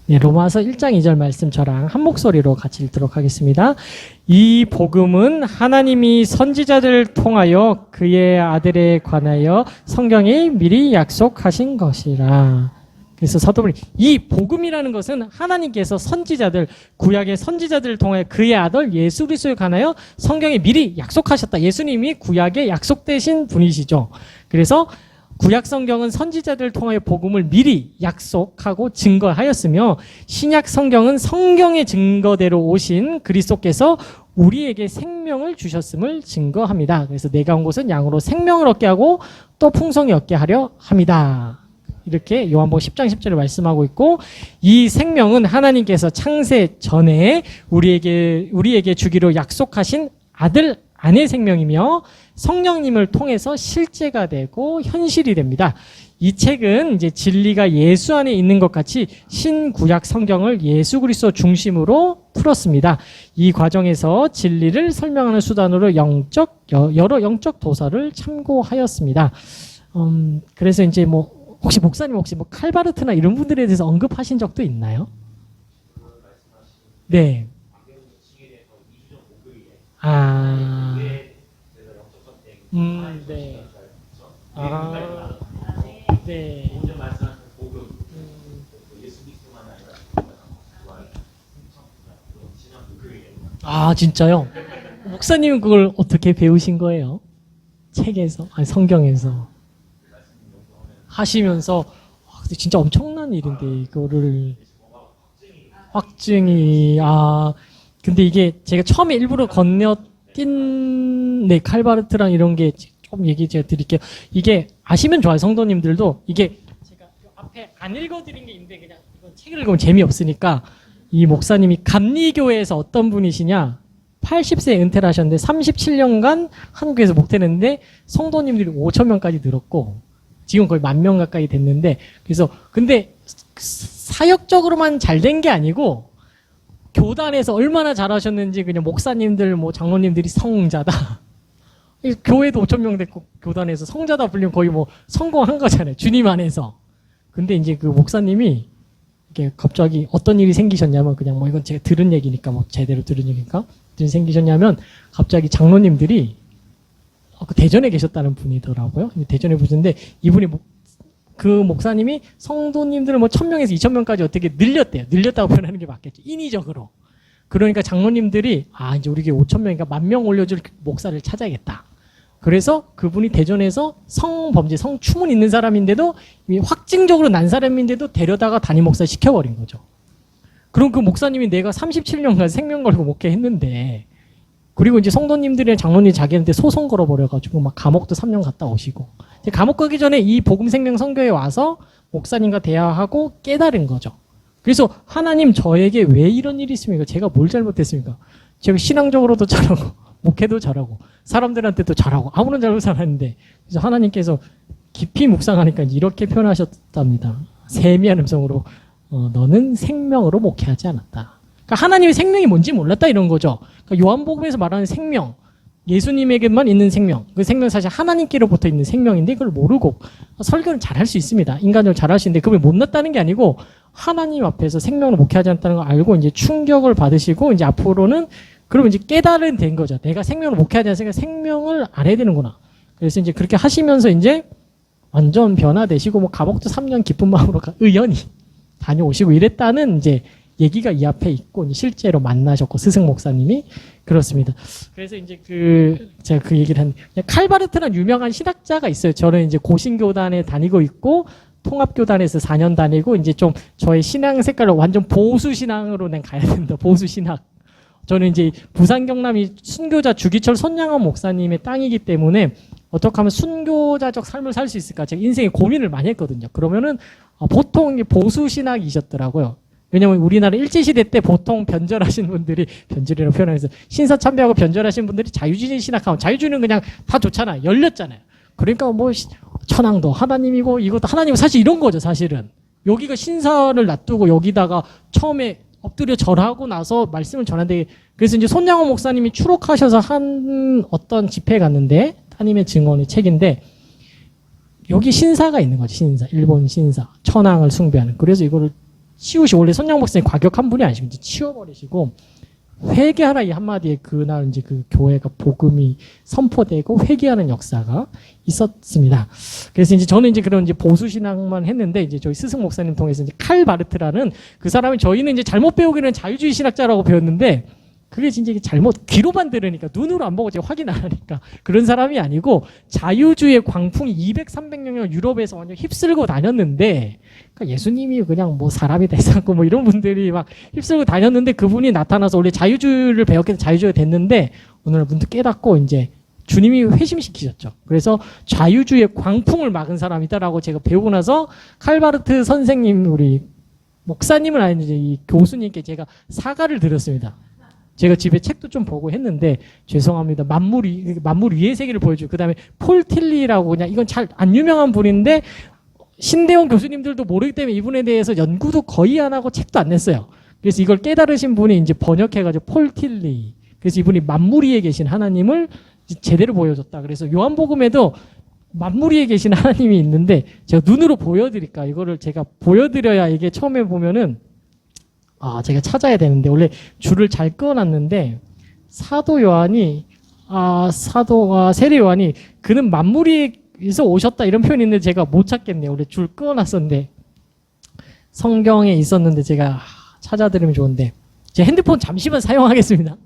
Speaker 3: 네, 로마서 1장 2절 말씀 저랑 한 목소리로 같이 읽도록 하겠습니다. 이 복음은 하나님이 선지자들을 통하여 그의 아들에 관하여 성경이 미리 약속하신 것이라. 그래서 사도분이 이 복음이라는 것은 하나님께서 선지자들, 구약의 선지자들을 통하여 그의 아들 예수 그리스도에 관하여 성경에 미리 약속하셨다. 예수님이 구약에 약속되신 분이시죠. 그래서 구약 성경은 선지자들을 통하여 복음을 미리 약속하고 증거하였으며 신약 성경은 성경의 증거대로 오신 그리스도께서 우리에게 생명을 주셨음을 증거합니다. 그래서 내가 온 곳은 양으로 생명을 얻게 하고 또 풍성히 얻게 하려 합니다. 이렇게 요한복음 10장 10절을 말씀하고 있고 이 생명은 하나님께서 창세 전에 우리에게 주기로 약속하신 아들 안의 생명이며 성령님을 통해서 실제가 되고 현실이 됩니다. 이 책은 이제 진리가 예수 안에 있는 것 같이 신구약 성경을 예수 그리스도 중심으로 풀었습니다. 이 과정에서 진리를 설명하는 수단으로 여러 영적 도서를 참고하였습니다. 그래서 이제 뭐 혹시 목사님 혹시 뭐 칼바르트나 이런 분들에 대해서 언급하신 적도 있나요? 네. 네. 네.
Speaker 2: 먼저 말씀하신 복음, 예수 그리스도만 아니라
Speaker 3: 진짜요? 목사님은 그걸 어떻게 배우신 거예요? 책에서? 아니 성경에서 하시면서 근데 진짜 엄청난 일인데 이거를 확증이 근데 이게 제가 처음에 일부러 건너뛴 칼바르트랑 이런 게 좀 얘기 제가 드릴게요. 이게 아시면 좋아요. 성도님들도 이게 제가 앞에 안 읽어드린 게 있는데 그냥 이건 책을 읽으면 재미없으니까 이 목사님이 감리교회에서 어떤 분이시냐 80세에 은퇴를 하셨는데 37년간 한국에서 목회했는데 성도님들이 5,000명까지 늘었고 지금 거의 10,000명 가까이 됐는데, 그래서 근데 사역적으로만 잘 된 게 아니고 교단에서 얼마나 잘하셨는지 그냥 목사님들 뭐 장로님들이 성자다. 교회도 5,000명 됐고 교단에서 성자다 불리면 거의 뭐 성공한 거잖아요. 주님 안에서. 근데 이제 그 목사님이 이게 갑자기 어떤 일이 생기셨냐면, 그냥 뭐 이건 제가 들은 얘기니까, 뭐 제대로 들은 얘기니까, 어떤 일이 생기셨냐면 갑자기 장로님들이 그 대전에 계셨다는 분이더라고요. 대전에 보셨는데 이분이 그 목사님이 성도님들을 뭐 1,000명에서 2,000명까지 어떻게 늘렸대요. 늘렸다고 표현하는 게 맞겠죠. 인위적으로. 그러니까 장로님들이 이제 우리 교회 5,000명이니까 10,000명 올려줄 목사를 찾아야겠다. 그래서 그분이 대전에서 성범죄, 성추문 있는 사람인데도 이미 확증적으로 난 사람인데도 데려다가 담임 목사 시켜버린 거죠. 그럼 그 목사님이 내가 37년간 생명 걸고 목회했는데, 그리고 이제 성도님들이랑 장로님 자기한테 소송 걸어버려가지고 막 감옥도 3년 갔다 오시고, 감옥 가기 전에 이 복음생명 선교에 와서 목사님과 대화하고 깨달은 거죠. 그래서 하나님 저에게 왜 이런 일이 있습니까? 제가 뭘 잘못했습니까? 제가 신앙적으로도 잘하고 목회도 잘하고 사람들한테도 잘하고 아무런 잘못 안 하는데, 그래서 하나님께서 깊이 묵상하니까 이렇게 표현하셨답니다. 세미한 음성으로 너는 생명으로 목회하지 않았다. 그러니까 하나님의 생명이 뭔지 몰랐다 이런 거죠. 그러니까 요한복음에서 말하는 생명, 예수님에게만 있는 생명, 그 생명 사실 하나님께로부터 있는 생명인데 그걸 모르고 설교는 잘할 수 있습니다. 인간적으로 잘할 수 있는데 그걸 못났다는 게 아니고 하나님 앞에서 생명을 목회하지 않았다는 걸 알고 이제 충격을 받으시고, 이제 앞으로는 그러면 이제 깨달은 된 거죠. 내가 생명을 목회하지 않으니까 생명을 알아야 되는구나. 그래서 이제 그렇게 하시면서 이제 완전 변화되시고, 뭐 감옥도 3년 기쁜 마음으로 의연히 다녀오시고 이랬다는 이제 얘기가 이 앞에 있고, 실제로 만나셨고 스승 목사님이 그렇습니다. 그래서 이제 제가 그 얘기를 한, 칼바르트라는 유명한 신학자가 있어요. 저는 이제 고신교단에 다니고 있고 통합교단에서 4년 다니고, 이제 좀 저의 신앙 색깔을 완전 보수 신앙으로 난 가야 된다. 보수 신학. 저는 이제 부산 경남이 순교자 주기철 손양원 목사님의 땅이기 때문에 어떻게 하면 순교자적 삶을 살 수 있을까 제가 인생에 고민을 많이 했거든요. 그러면은 보통 보수 신학이셨더라고요. 왜냐면 우리나라 일제시대 때 보통 변절하신 분들이, 변절이라고 표현해서 신사참배하고 변절하신 분들이 자유주의 신학하면, 자유주의는 그냥 다 좋잖아요. 열렸잖아요. 그러니까 뭐 천황도 하나님이고 이것도 하나님이고, 사실 이런 거죠. 사실은 여기가 신사를 놔두고 여기다가 처음에 엎드려 절하고 나서 말씀을 전하는데, 그래서 이제 손양호 목사님이 추록하셔서 한 어떤 집회에 갔는데, 하나님의 증언의 책인데 여기 신사가 있는 거지. 신사, 일본 신사, 천황을 숭배하는. 그래서 이거를 치우시고, 원래 손양호 목사님 과격한 분이 아니시고 이제 치워버리시고 회개하라 이 한마디에 그날 이제 그 교회가 복음이 선포되고 회개하는 역사가 있었습니다. 그래서 이제 저는 이제 그런 이제 보수 신앙만 했는데, 이제 저희 스승 목사님 통해서 이제 칼 바르트라는 그 사람이, 저희는 이제 잘못 배우기는 자유주의 신학자라고 배웠는데 그게 진짜 잘못, 귀로만 들으니까 눈으로 안 보고 제가 확인 안 하니까 그런 사람이 아니고, 자유주의의 광풍이 200, 300년 유럽에서 완전 휩쓸고 다녔는데, 그러니까 예수님이 그냥 뭐 사람이다 해서고 뭐 이런 분들이 막 휩쓸고 다녔는데, 그분이 나타나서 원래 자유주의를 배웠기 때문에 자유주의가 됐는데 오늘 문득 깨닫고 이제 주님이 회심시키셨죠. 그래서 자유주의의 광풍을 막은 사람이다라고 제가 배우고 나서 칼바르트 선생님, 우리 목사님은 아닌데 이 교수님께 제가 사과를 드렸습니다. 제가 집에 책도 좀 보고 했는데 죄송합니다. 만물 위의 세계를 보여주고, 그 다음에 폴 틸리라고, 그냥 이건 잘 안 유명한 분인데 신대원 교수님들도 모르기 때문에 이분에 대해서 연구도 거의 안 하고 책도 안 냈어요. 그래서 이걸 깨달으신 분이 이제 번역해가지고 폴 틸리. 그래서 이분이 만물 위에 계신 하나님을 제대로 보여줬다. 그래서 요한복음에도 만물 위에 계신 하나님이 있는데, 제가 눈으로 보여드릴까? 이거를 제가 보여드려야 이게 처음에 보면은 제가 찾아야 되는데, 원래 줄을 잘 꺼놨는데 사도 요한이 세례 요한이 그는 만물 위에서 오셨다 이런 표현이 있는데 제가 못 찾겠네요. 원래 줄 꺼놨었는데 성경에 있었는데 제가 찾아드리면 좋은데, 제 핸드폰 잠시만 사용하겠습니다.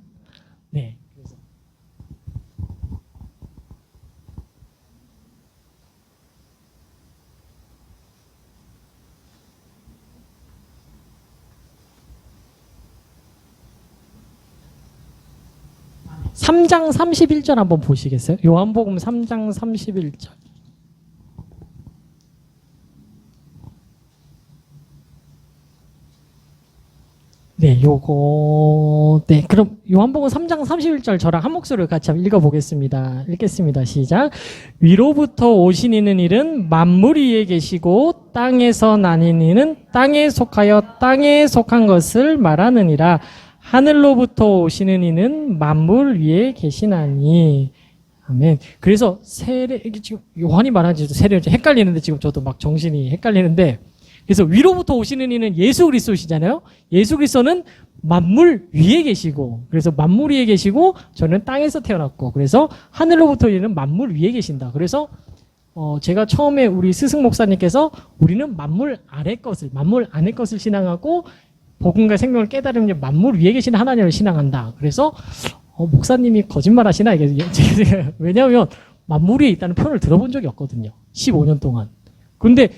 Speaker 3: 네. 삼 3장 31절 한번 보시겠어요? 요한복음 3장 31절. 네, 네, 요거, 네, 그럼 요한복음 3장 31절 저랑 한 목소리로 같이 한번 읽어보겠습니다. 읽겠습니다. 시작. 위로부터 오신 이는 일은 만물 위에 계시고 땅에서 나닌 이는 땅에 속하여 땅에 속한 것을 말하느니라. 하늘로부터 오시는 이는 만물 위에 계시나니. 아멘. 그래서 세례, 이게 지금 요한이 말하는지도 세례 헷갈리는데 지금 저도 막 정신이 헷갈리는데, 그래서 위로부터 오시는 이는 예수 그리스도시잖아요. 예수 그리스도는 만물 위에 계시고, 그래서 만물 위에 계시고 저는 땅에서 태어났고, 그래서 하늘로부터 이는 만물 위에 계신다. 그래서 제가 처음에 우리 스승 목사님께서 우리는 만물 아래 것을 신앙하고 복음과 생명을 깨달으면 만물 위에 계신 하나님을 신앙한다. 그래서 목사님이 거짓말 하시나? 이게 왜냐하면 만물 위에 있다는 표현을 들어본 적이 없거든요. 15년 동안. 근데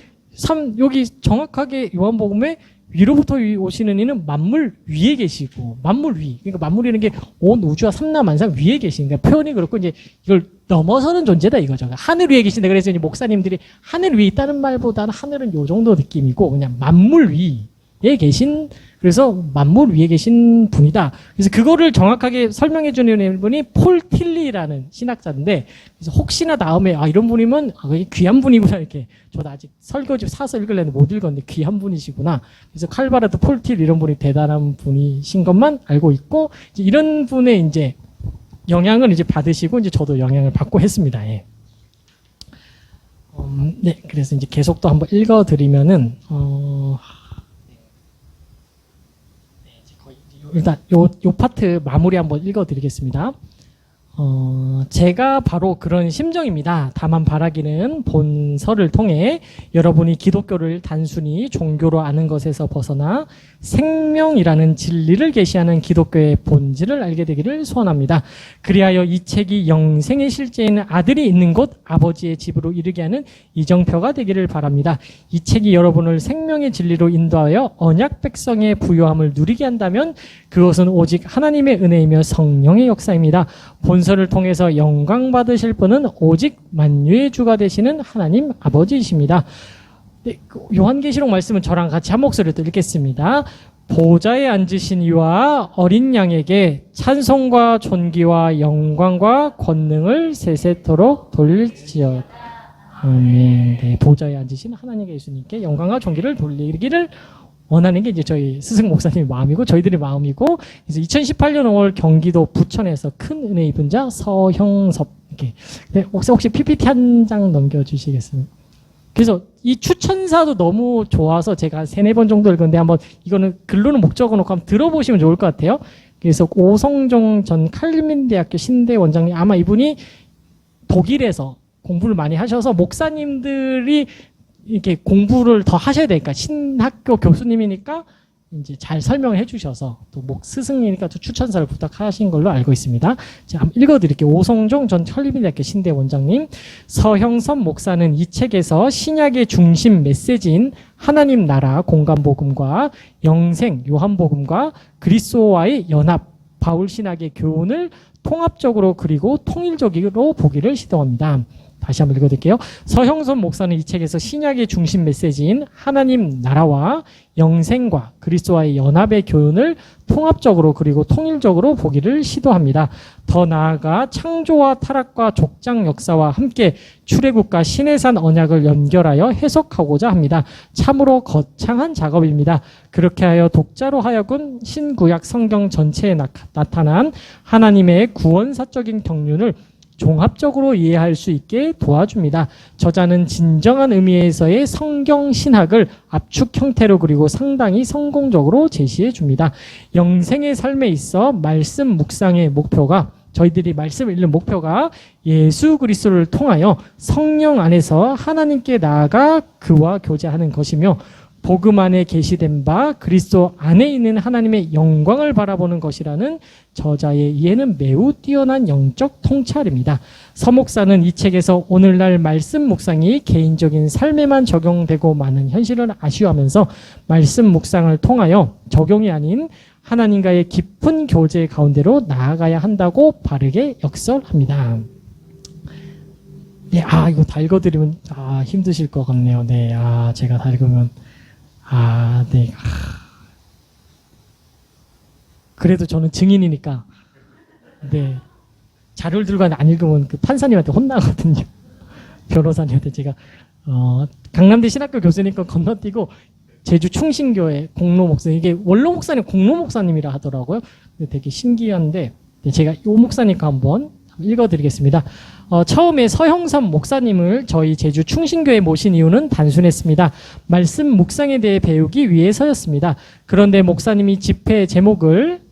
Speaker 3: 여기 정확하게 요한복음에 위로부터 오시는 이는 만물 위에 계시고, 만물 위. 그러니까 만물이라는 게 온 우주와 삼라만상 위에 계신, 그러니까 표현이 그렇고, 이제 이걸 넘어서는 존재다 이거죠. 하늘 위에 계신다. 그래서 이제 목사님들이 하늘 위에 있다는 말보다는 하늘은 요 정도 느낌이고, 그냥 만물 위에 계신, 그래서 만물 위에 계신 분이다. 그래서 그거를 정확하게 설명해 주는 분이 폴 틸리라는 신학자인데, 그래서 혹시나 다음에 이런 분이면 귀한 분이구나, 이렇게. 저도 아직 설교집 사서 읽으려는데 못 읽었는데 귀한 분이시구나. 그래서 칼바르트 폴 틸 이런 분이 대단한 분이신 것만 알고 있고, 이제 이런 분의 이제 영향을 이제 받으시고, 이제 저도 영향을 받고 했습니다. 예. 네, 그래서 이제 계속 또 한번 읽어드리면은 일단 요 파트 마무리 한번 읽어드리겠습니다. 제가 바로 그런 심정입니다. 다만 바라기는 본서를 통해 여러분이 기독교를 단순히 종교로 아는 것에서 벗어나 생명이라는 진리를 계시하는 기독교의 본질을 알게 되기를 소원합니다. 그리하여 이 책이 영생의 실제인 아들이 있는 곳 아버지의 집으로 이르게 하는 이정표가 되기를 바랍니다. 이 책이 여러분을 생명의 진리로 인도하여 언약 백성의 부요함을 누리게 한다면 그것은 오직 하나님의 은혜이며 성령의 역사입니다. 본서를 통해서 영광 받으실 분은 오직 만유의 주가 되시는 하나님 아버지이십니다. 네, 요한계시록 말씀은 저랑 같이 한 목소리로 또 읽겠습니다. 보좌에 앉으신 이와 어린 양에게 찬송과 존귀와 영광과 권능을 세세토록 돌릴지어다. 아멘. 네, 보좌에 앉으신 하나님 예수님께 영광과 존귀를 돌리기를 원하는 게 이제 저희 스승 목사님의 마음이고 저희들의 마음이고, 그래서 2018년 5월 경기도 부천에서 큰 은혜 입은 자 서형섭, 이렇게. 네, 혹시 PPT 한 장 넘겨주시겠습니까? 그래서 이 추천사도 너무 좋아서 제가 3-4번 정도 읽었는데 한번 이거는 글로는 못 적어놓고 한번 들어보시면 좋을 것 같아요. 그래서 오성종 전 칼빈대학교 신대 원장님, 아마 이분이 독일에서 공부를 많이 하셔서 목사님들이 이렇게 공부를 더 하셔야 되니까, 신학교 교수님이니까 이제 잘 설명을 해주셔서 또 스승이니까 또 추천사를 부탁하신 걸로 알고 있습니다. 자, 한번 읽어드릴게요. 오성종 전 천리빈대학교 신대 원장님, 서형섭 목사는 이 책에서 신약의 중심 메시지인 하나님 나라 공간복음과 영생 요한복음과 그리스도와의 연합 바울 신학의 교훈을 통합적으로 그리고 통일적으로 보기를 시도합니다. 다시 한번 읽어드릴게요. 서형섭 목사는 이 책에서 신약의 중심 메시지인 하나님 나라와 영생과 그리스도와의 연합의 교훈을 통합적으로 그리고 통일적으로 보기를 시도합니다. 더 나아가 창조와 타락과 족장 역사와 함께 출애굽과 시내산 언약을 연결하여 해석하고자 합니다. 참으로 거창한 작업입니다. 그렇게 하여 독자로 하여금 신구약 성경 전체에 나타난 하나님의 구원사적인 경륜을 종합적으로 이해할 수 있게 도와줍니다. 저자는 진정한 의미에서의 성경 신학을 압축 형태로 그리고 상당히 성공적으로 제시해 줍니다. 영생의 삶에 있어 말씀 묵상의 목표가, 저희들이 말씀을 읽는 목표가 예수 그리스도를 통하여 성령 안에서 하나님께 나아가 그와 교제하는 것이며, 복음 안에 계시된 바 그리스도 안에 있는 하나님의 영광을 바라보는 것이라는 저자의 이해는 매우 뛰어난 영적 통찰입니다. 서 목사는 이 책에서 오늘날 말씀 묵상이 개인적인 삶에만 적용되고 많은 현실을 아쉬워하면서 말씀 묵상을 통하여 적용이 아닌 하나님과의 깊은 교제 가운데로 나아가야 한다고 바르게 역설합니다. 네, 이거 다 읽어드리면 힘드실 것 같네요. 네, 제가 다 읽으면 네. 그래도 저는 증인이니까. 네. 자료를 들고 안 읽으면 그 판사님한테 혼나거든요. 변호사님한테 제가 강남대 신학교 교수니까 건너뛰고 제주 충신교회 공로 목사, 이게 원로 목사님 공로 목사님이라 하더라고요. 근데 되게 신기한데 제가 이 목사니까 한번 읽어드리겠습니다. 처음에 서형삼 목사님을 저희 제주 충신교에 모신 이유는 단순했습니다. 말씀 묵상에 대해 배우기 위해서였습니다. 그런데 목사님이 집회 제목을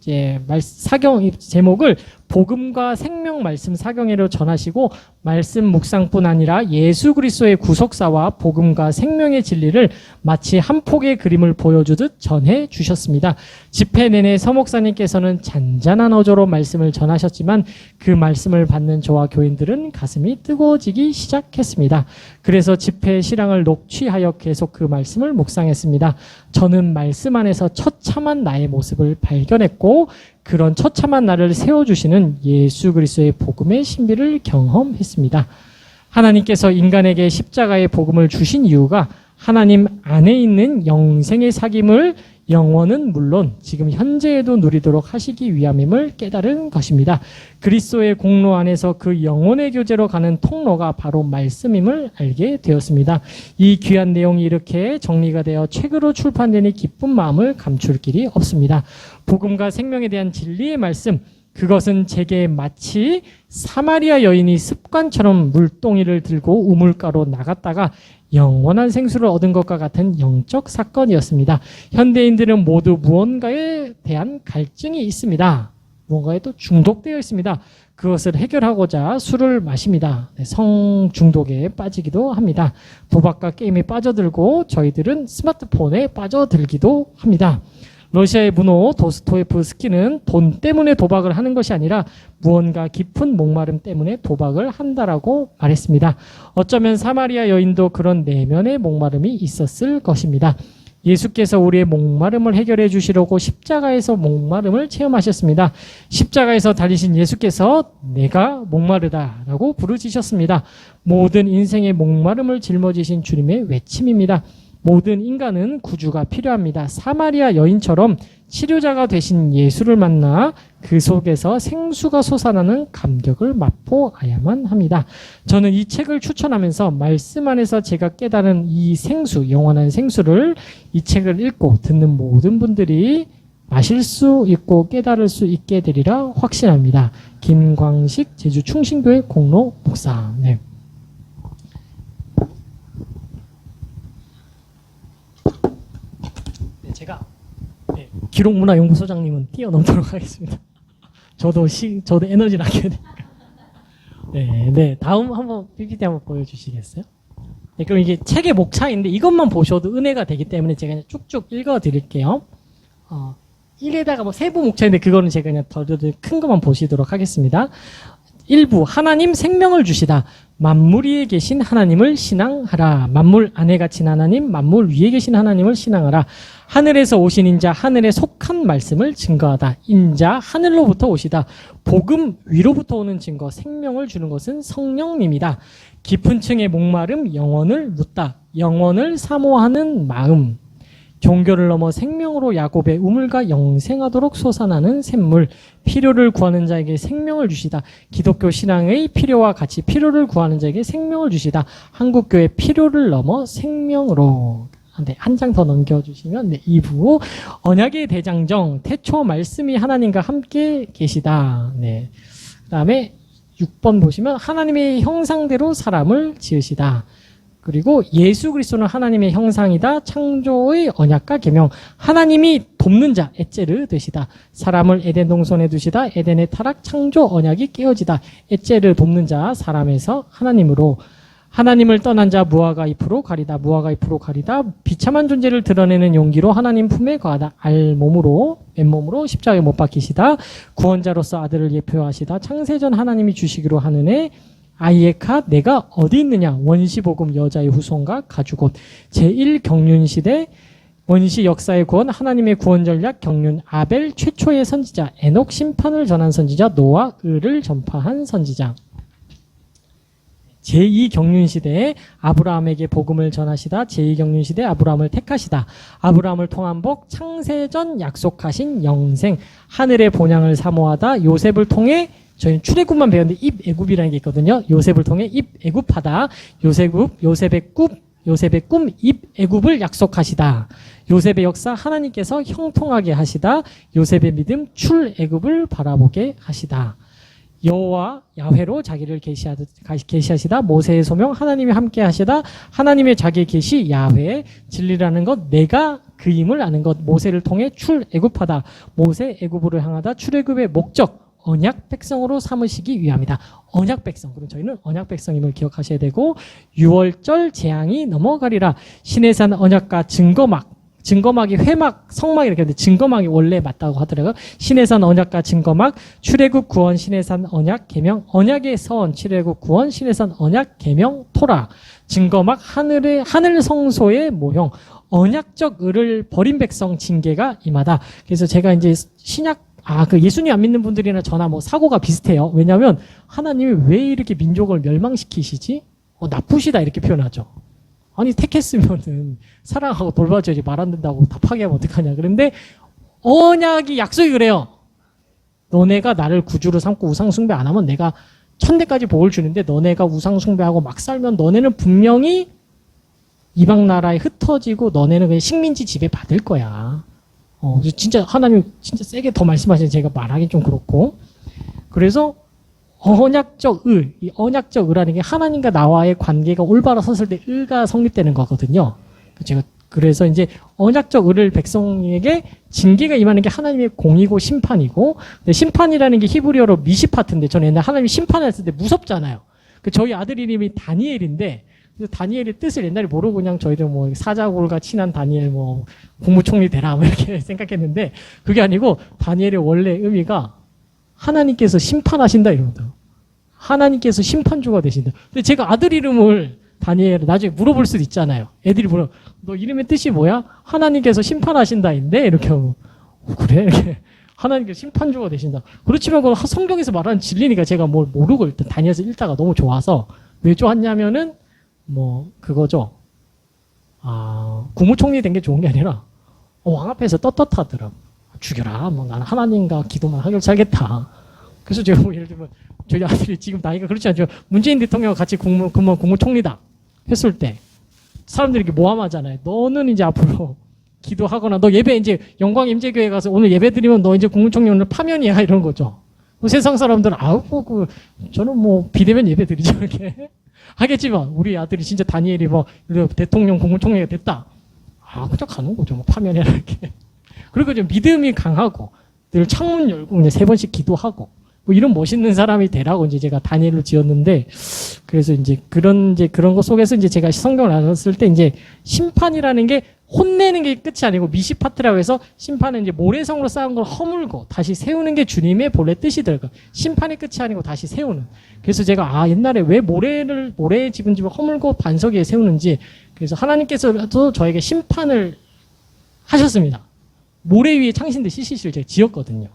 Speaker 3: 사경 제목을 복음과 생명 말씀 사경회로 전하시고 말씀 묵상뿐 아니라 예수 그리스도의 구속사와 복음과 생명의 진리를 마치 한 폭의 그림을 보여주듯 전해 주셨습니다. 집회 내내 서 목사님께서는 잔잔한 어조로 말씀을 전하셨지만 그 말씀을 받는 저와 교인들은 가슴이 뜨거워지기 시작했습니다. 그래서 집회 실황을 녹취하여 계속 그 말씀을 묵상했습니다. 저는 말씀 안에서 처참한 나의 모습을 발견했고 그런 처참한 나를 세워주시는 예수 그리스도의 복음의 신비를 경험했습니다. 하나님께서 인간에게 십자가의 복음을 주신 이유가 하나님 안에 있는 영생의 사귐을 영원은 물론 지금 현재에도 누리도록 하시기 위함임을 깨달은 것입니다. 그리스도의 공로 안에서 그 영혼의 교제로 가는 통로가 바로 말씀임을 알게 되었습니다. 이 귀한 내용이 이렇게 정리가 되어 책으로 출판되니 기쁜 마음을 감출 길이 없습니다. 복음과 생명에 대한 진리의 말씀, 그것은 제게 마치 사마리아 여인이 습관처럼 물동이를 들고 우물가로 나갔다가 영원한 생수를 얻은 것과 같은 영적 사건이었습니다. 현대인들은 모두 무언가에 대한 갈증이 있습니다. 무언가에 또 중독되어 있습니다. 그것을 해결하고자 술을 마십니다. 성 중독에 빠지기도 합니다. 도박과 게임에 빠져들고 저희들은 스마트폰에 빠져들기도 합니다. 러시아의 문호 도스토예프스키는 돈 때문에 도박을 하는 것이 아니라 무언가 깊은 목마름 때문에 도박을 한다라고 말했습니다. 어쩌면 사마리아 여인도 그런 내면의 목마름이 있었을 것입니다. 예수께서 우리의 목마름을 해결해 주시려고 십자가에서 목마름을 체험하셨습니다. 십자가에서 달리신 예수께서 내가 목마르다라고 부르짖으셨습니다. 모든 인생의 목마름을 짊어지신 주님의 외침입니다. 모든 인간은 구주가 필요합니다. 사마리아 여인처럼 치료자가 되신 예수를 만나 그 속에서 생수가 솟아나는 감격을 맛보아야만 합니다. 저는 이 책을 추천하면서 말씀 안에서 제가 깨달은 이 생수, 영원한 생수를 이 책을 읽고 듣는 모든 분들이 마실 수 있고 깨달을 수 있게 되리라 확신합니다. 김광식 제주 충신교회 공로 목사. 네. 제가 기록문화연구소장님은 뛰어넘도록 하겠습니다. 저도 에너지를 아껴야 되니까. 네, 다음 한번 PPT 한번 보여주시겠어요? 네, 그럼 이게 책의 목차인데 이것만 보셔도 은혜가 되기 때문에 제가 그냥 쭉쭉 읽어드릴게요. 1에다가 뭐 세부 목차인데 그거는 제가 그냥 더 큰 것만 보시도록 하겠습니다. 1부 하나님 생명을 주시다. 만물 위에 계신 하나님을 신앙하라. 만물 안에 갇힌 하나님, 만물 위에 계신 하나님을 신앙하라. 하늘에서 오신 인자, 하늘에 속한 말씀을 증거하다. 인자, 하늘로부터 오시다. 복음 위로부터 오는 증거, 생명을 주는 것은 성령님이다. 깊은 층의 목마름, 영혼을 묻다. 영혼을 사모하는 마음. 종교를 넘어 생명으로 야곱의 우물과 영생하도록 솟아나는 샘물. 필요를 구하는 자에게 생명을 주시다. 기독교 신앙의 필요와 같이 필요를 구하는 자에게 생명을 주시다. 한국교회 필요를 넘어 생명으로. 네, 한 장 더 넘겨주시면 2부 언약의 대장정 태초 말씀이 하나님과 함께 계시다. 네, 그 다음에 6번 보시면 하나님의 형상대로 사람을 지으시다. 그리고 예수 그리스도는 하나님의 형상이다. 창조의 언약과 계명. 하나님이 돕는 자 에체르 되시다. 사람을 에덴 동산에 두시다. 에덴의 타락 창조 언약이 깨어지다. 에체르 돕는 자 사람에서 하나님으로. 하나님을 떠난 자 무화과 잎으로 가리다. 무화과 잎으로 가리다. 비참한 존재를 드러내는 용기로 하나님 품에 거하다. 알몸으로 맨몸으로 십자가에 못 박히시다. 구원자로서 아들을 예표하시다. 창세전 하나님이 주시기로 하느네. 아이에카 내가 어디 있느냐. 원시복음 여자의 후손과 가죽옷. 제1경륜시대 원시 역사의 구원 하나님의 구원 전략 경륜 아벨 최초의 선지자 에녹 심판을 전한 선지자 노아 을을 전파한 선지자. 제2경륜 시대에 아브라함에게 복음을 전하시다. 제2경륜 시대에 아브라함을 택하시다. 아브라함을 통한 복, 창세전 약속하신 영생, 하늘의 본향을 사모하다. 요셉을 통해 저희는 출애굽만 배웠는데 입애굽이라는 게 있거든요. 요셉을 통해 입애굽하다. 요셉의 꿈 입애굽을 약속하시다. 요셉의 역사 하나님께서 형통하게 하시다. 요셉의 믿음 출애굽을 바라보게 하시다. 여호와 야훼로 자기를 계시하시다. 모세의 소명 하나님이 함께 하시다. 하나님의 자기의 계시 야훼 진리라는 것 내가 그임을 아는 것 모세를 통해 출애굽하다. 모세 애굽으로 향하다. 출애굽의 목적 언약 백성으로 삼으시기 위함이다. 언약 백성. 그럼 저희는 언약 백성임을 기억하셔야 되고 6월절 재앙이 넘어가리라. 시내산 언약과 증거막이 회막, 성막 이렇게 하는데 증거막이 원래 맞다고 하더라고요. 시내산 언약과 증거막, 출애굽 구원 시내산 언약 계명, 언약의 서원 출애굽 구원 시내산 언약 계명 토라. 증거막 하늘 성소의 모형, 언약적 의를 버린 백성 징계가 임하다. 그래서 제가 이제 그 예수님 안 믿는 분들이나 저나 뭐 사고가 비슷해요. 왜냐하면 하나님이 왜 이렇게 민족을 멸망시키시지? 나쁘시다 이렇게 표현하죠. 아니 택했으면은 사랑하고 돌봐줘야지 말 안 된다고 다 파괴하면 어떡하냐. 그런데 언약이 약속이 그래요. 너네가 나를 구주로 삼고 우상 숭배 안 하면 내가 천대까지 복을 주는데 너네가 우상 숭배하고 막 살면 너네는 분명히 이방 나라에 흩어지고 너네는 그냥 식민지 지배 받을 거야. 진짜 하나님 진짜 세게 더 말씀하시는 제가 말하기 좀 그렇고. 그래서 언약적 이 언약적 의라는 게 하나님과 나와의 관계가 올바로 섰을 때 의가 성립되는 거거든요. 그래서 이제 언약적 의를 백성에게 징계가 임하는 게 하나님의 공이고 심판이고, 근데 심판이라는 게 히브리어로 미시파트인데 저는 옛날 하나님이 심판했을 때 무섭잖아요. 저희 아들 이름이 다니엘인데 그래서 다니엘의 뜻을 옛날에 모르고 그냥 저희들 뭐 사자골과 친한 다니엘 뭐 국무총리 되라 뭐 이렇게 생각했는데 그게 아니고 다니엘의 원래 의미가 하나님께서 심판하신다 이러거든요. 하나님께서 심판주가 되신다. 근데 제가 아들 이름을 다니엘 나중에 물어볼 수도 있잖아요. 애들이 물어 너 이름의 뜻이 뭐야? 하나님께서 심판하신다인데 이렇게 하고 그래? 이렇게 하나님께서 심판주가 되신다. 그렇지만 그 성경에서 말하는 진리니까 제가 뭘 모르고 일단 다니엘서 읽다가 너무 좋아서 왜 좋았냐면은 뭐 그거죠. 국무총리 된 게 좋은 게 아니라 왕 앞에서 떳떳하더라고. 죽여라. 뭐 나는 하나님과 기도만 하길 살겠다. 그래서 제가 뭐 예를 들면 저희 아들이 지금 나이가 그렇지 않죠. 문재인 대통령과 같이 국무총리다 했을 때 사람들이 이렇게 모함하잖아요. 너는 이제 앞으로 기도하거나 너 예배 이제 영광 임재교회 가서 오늘 예배 드리면 너 이제 국무총리 오늘 파면이야 이런 거죠. 세상 사람들은 저는 뭐 비대면 예배 드리죠 이렇게 하겠지만 우리 아들이 진짜 다니엘이 뭐 대통령 국무총리가 됐다. 그냥 가는 거죠. 뭐 파면이라 이렇게. 그리고 좀 믿음이 강하고 늘 창문 열고 그냥 3번씩 기도하고 뭐 이런 멋있는 사람이 되라고 이제 제가 다니엘을 지었는데 그래서 이제 그런 것 속에서 이제 제가 성경을 알았을 때 이제 심판이라는 게 혼내는 게 끝이 아니고 미시파트라고 해서 심판은 이제 모래성으로 쌓은 걸 허물고 다시 세우는 게 주님의 본래 뜻이더라고요. 심판이 끝이 아니고 다시 세우는. 그래서 제가 옛날에 왜 모래의 집은 허물고 반석 위에 세우는지 그래서 하나님께서도 저에게 심판을 하셨습니다. 모래 위에 창신대 CCC를 제가 지었거든요.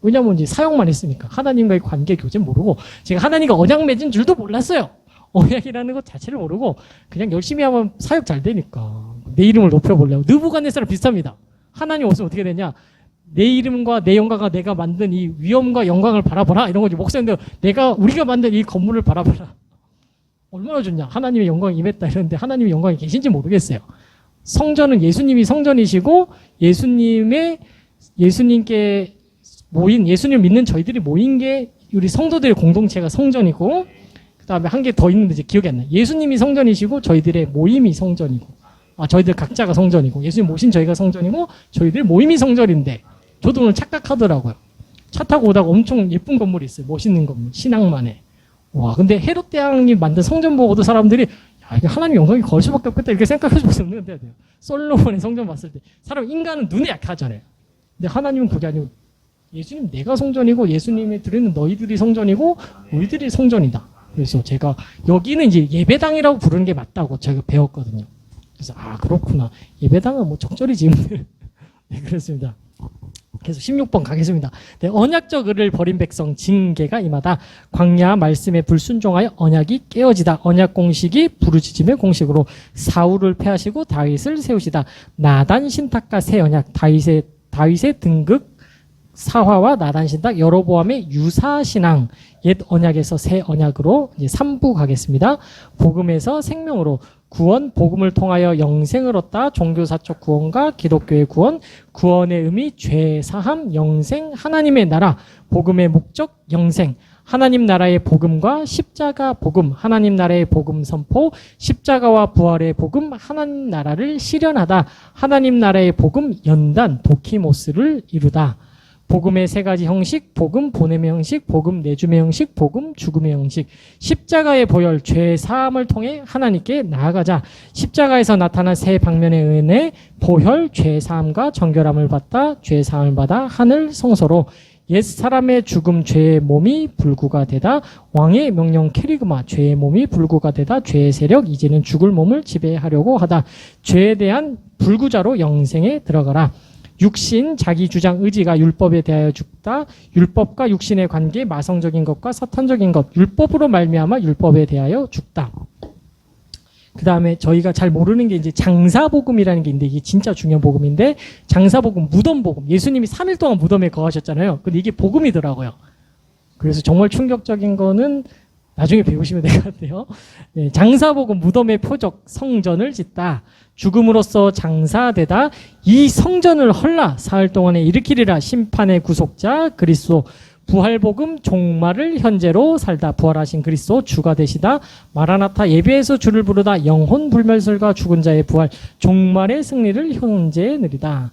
Speaker 3: 왜냐면 이제 사용만 했으니까 하나님과의 관계 교제 모르고 제가 하나님과 언약 맺은 줄도 몰랐어요. 언약이라는 것 자체를 모르고 그냥 열심히 하면 사역 잘 되니까 내 이름을 높여보려고. 느부갓네살랑 비슷합니다. 하나님 없으면 어떻게 되냐? 내 이름과 내 영광과 내가 만든 이 위엄과 영광을 바라보라 이런 거지. 목사님들 우리가 만든 이 건물을 바라보라. 얼마나 좋냐? 하나님의 영광이 임했다 이러는데 하나님의 영광이 계신지 모르겠어요. 성전은 예수님이 성전이시고 예수님께 모인 예수님을 믿는 저희들이 모인 게 우리 성도들의 공동체가 성전이고 그다음에 한 개 더 있는데 이제 기억이 안 나요. 예수님이 성전이시고 저희들의 모임이 성전이고 저희들 각자가 성전이고 예수님 모신 저희가 성전이고 저희들 모임이 성전인데 저도 오늘 착각하더라고요. 차 타고 오다가 엄청 예쁜 건물이 있어요. 멋있는 건물. 신앙만에. 와 근데 헤롯 대왕이 만든 성전 보고도 사람들이 이게 하나님 영광이 거울 수밖에 없겠다 이렇게 생각할 수밖에 없는 건데 솔로몬의 성전 봤을 때 인간은 눈에 약하잖아요. 근데 하나님은 그게 아니고 예수님 내가 성전이고 예수님의 드리는 너희들이 성전이고 우리들이 성전이다. 그래서 제가 여기는 이제 예배당이라고 부르는 게 맞다고 제가 배웠거든요. 그래서 그렇구나. 예배당은 뭐 적절히 지으면 네, 그렇습니다. 계속 16번 가겠습니다. 네, 언약적 의를 버린 백성 징계가 임하다. 광야 말씀에 불순종하여 언약이 깨어지다. 언약 공식이 부르짖음의 공식으로 사울을 패하시고 다윗을 세우시다. 나단 신탁과 새 언약 다윗의 등극 사화와 나단 신탁 여로보암의 유사 신앙 옛 언약에서 새 언약으로 이제 3부 가겠습니다. 복음에서 생명으로 구원, 복음을 통하여 영생을 얻다. 종교사적 구원과 기독교의 구원, 구원의 의미, 죄 사함, 영생, 하나님의 나라, 복음의 목적, 영생, 하나님 나라의 복음과 십자가 복음, 하나님 나라의 복음 선포, 십자가와 부활의 복음, 하나님 나라를 실현하다. 하나님 나라의 복음 연단, 도키모스를 이루다. 복음의 세 가지 형식, 복음 보냄의 형식, 복음 내줌의 형식, 복음 죽음의 형식. 십자가의 보혈, 죄 사함을 통해 하나님께 나아가자. 십자가에서 나타난 세 방면의 은혜, 보혈, 죄 사함과 정결함을 받다. 죄 사함을 받아 하늘 성소로. 옛 사람의 죽음, 죄의 몸이 불구가 되다. 왕의 명령 캐리그마, 죄의 몸이 불구가 되다. 죄의 세력, 이제는 죽을 몸을 지배하려고 하다. 죄에 대한 불구자로 영생에 들어가라. 육신, 자기 주장, 의지가 율법에 대하여 죽다. 율법과 육신의 관계, 마성적인 것과 사탄적인 것. 율법으로 말미암아 율법에 대하여 죽다. 그 다음에 저희가 잘 모르는 게 이제 장사복음이라는 게 있는데 이게 진짜 중요한 복음인데 장사복음, 무덤복음. 예수님이 3일 동안 무덤에 거하셨잖아요. 근데 이게 복음이더라고요. 그래서 정말 충격적인 거는 나중에 배우시면 될 것 같아요. 네, 장사복음, 무덤의 표적, 성전을 짓다. 죽음으로써 장사되다. 이 성전을 헐라 사흘 동안에 일으키리라. 심판의 구속자 그리스도. 부활복음, 종말을 현재로 살다. 부활하신 그리스도 주가 되시다. 마라나타, 예배에서 주를 부르다. 영혼 불멸설과 죽은 자의 부활, 종말의 승리를 현재에 누리다.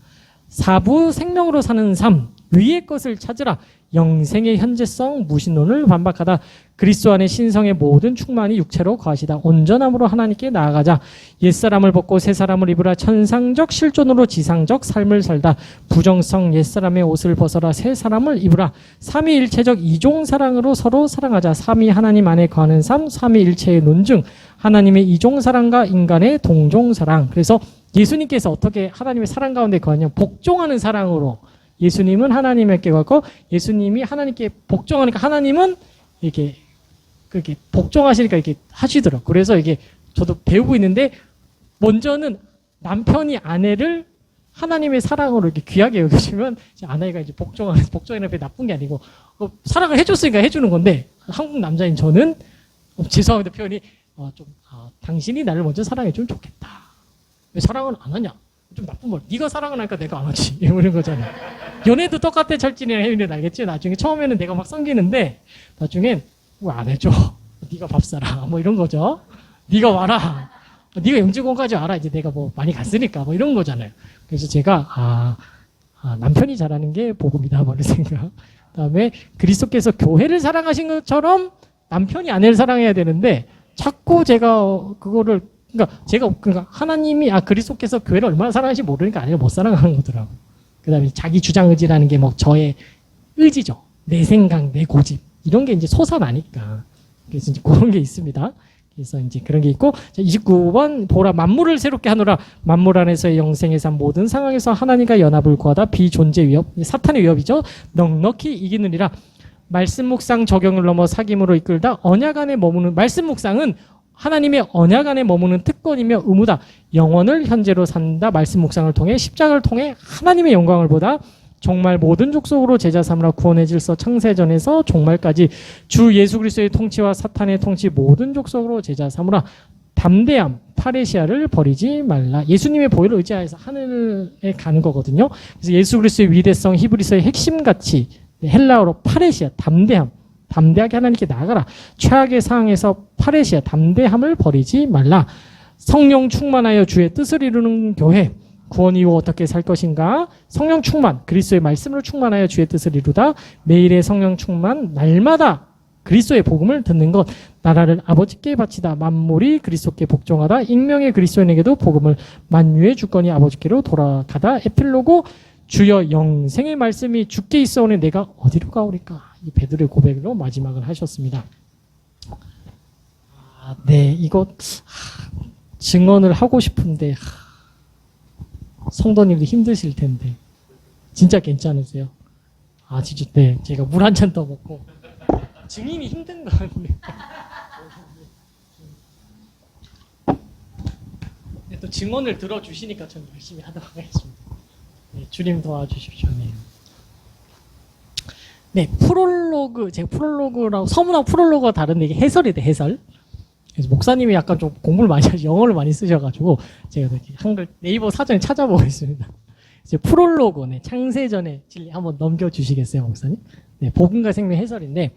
Speaker 3: 사부, 생명으로 사는 삶, 위의 것을 찾으라. 영생의 현재성, 무신론을 반박하다. 그리스도 안에 신성의 모든 충만이 육체로 거하시다. 온전함으로 하나님께 나아가자. 옛사람을 벗고 새사람을 입으라. 천상적 실존으로 지상적 삶을 살다. 부정성 옛사람의 옷을 벗어라. 새사람을 입으라. 삼위일체적 이종사랑으로 서로 사랑하자. 삼위 하나님 안에 거하는 삶, 삼위일체의 논증, 하나님의 이종사랑과 인간의 동종사랑. 그래서 예수님께서 어떻게 하나님의 사랑 가운데 거하냐, 복종하는 사랑으로. 예수님은 하나님께 거하고 예수님이 하나님께 복종하니까 하나님은 이렇게 그렇게 복종하시니까 이렇게 하시더라고요. 그래서 이게 저도 배우고 있는데 먼저는 남편이 아내를 하나님의 사랑으로 이렇게 귀하게 여기시면 아내가 이제 복종이라는 게 나쁜 게 아니고 사랑을 해줬으니까 해주는 건데 한국 남자인 저는 죄송합니다 표현이 당신이 나를 먼저 사랑해주면 좋겠다. 왜 사랑을 안 하냐? 좀 나쁜 말. 네가 사랑을 하니까 내가 안 하지. 이런 거잖아. 연애도 똑같아. 철진이랑 혜윤이는 알겠지? 나중에 처음에는 내가 막 섬기는데 나중엔 왜 안 해줘? 네가 밥 사라. 뭐 이런 거죠. 네가 와라. 네가 영지공까지 와라. 이제 내가 뭐 많이 갔으니까 뭐 이런 거잖아요. 그래서 제가 남편이 잘하는 게 복음이다. 뭐 이런 생각. 그다음에 그리스도께서 교회를 사랑하신 것처럼 남편이 아내를 사랑해야 되는데 자꾸 제가 그거를 그러니까 하나님이 그리스도께서 교회를 얼마나 사랑하는지 모르니까 아내를 못 사랑하는 거더라고요. 그 다음에 자기 주장 의지라는 게 뭐 저의 의지죠. 내 생각, 내 고집. 이런 게 이제 솟아나니까. 그래서 이제 그런 게 있습니다. 그래서 이제 그런 게 있고, 29번, 보라, 만물을 새롭게 하노라. 만물 안에서의 영생의 삶 모든 상황에서 하나님과 연합을 구하다. 비존재 위협, 사탄의 위협이죠. 넉넉히 이기느니라. 말씀 묵상 적용을 넘어 사귐으로 이끌다. 언약 안에 머무는, 말씀 묵상은 하나님의 언약 안에 머무는 특권이며 의무다. 영원을 현재로 산다. 말씀 묵상을 통해 십자가를 통해 하나님의 영광을 보다. 정말 모든 족속으로 제자 삼으라. 구원의 질서 창세전에서 종말까지 주 예수 그리스도의 통치와 사탄의 통치 모든 족속으로 제자 삼으라. 담대함, 파레시아를 버리지 말라. 예수님의 보혈을 의지하여서 하늘에 가는 거거든요. 그래서 예수 그리스도의 위대성, 히브리서의 핵심 가치, 헬라어로 파레시아, 담대함. 담대하게 하나님께 나아가라. 최악의 상황에서 파레시아, 담대함을 버리지 말라. 성령 충만하여 주의 뜻을 이루는 교회. 구원 이후 어떻게 살 것인가? 성령 충만, 그리스도의 말씀으로 충만하여 주의 뜻을 이루다. 매일의 성령 충만, 날마다 그리스도의 복음을 듣는 것. 나라를 아버지께 바치다. 만물이 그리스도께 복종하다. 익명의 그리스도인에게도 복음을 만유의 주권이 아버지께로 돌아가다. 에필로고, 주여 영생의 말씀이 주께 있어오니 내가 어디로 가오리까? 이 베드로의 고백으로 마지막을 하셨습니다. 네, 이거 증언을 하고 싶은데 성도님도 힘드실 텐데 진짜 괜찮으세요? 아, 진짜, 네. 제가 물 한 잔 더 먹고. 증인이 힘든 거 같네요. 네, 또 증언을 들어주시니까 전 열심히 하도록 하겠습니다. 네, 주님 도와주십시오. 네. 네, 프롤로그, 제가 프롤로그라고, 서문하고 프롤로그가 다른데 이게 해설이돼, 해설. 그래서 목사님이 약간 좀 공부를 많이 하시, 영어를 많이 쓰셔가지고 제가 이렇게 한글 네이버 사전에 찾아보고 있습니다. 이제 프롤로그, 네, 창세전의 진리 한번 넘겨주시겠어요, 목사님? 네, 복음과 생명 해설인데,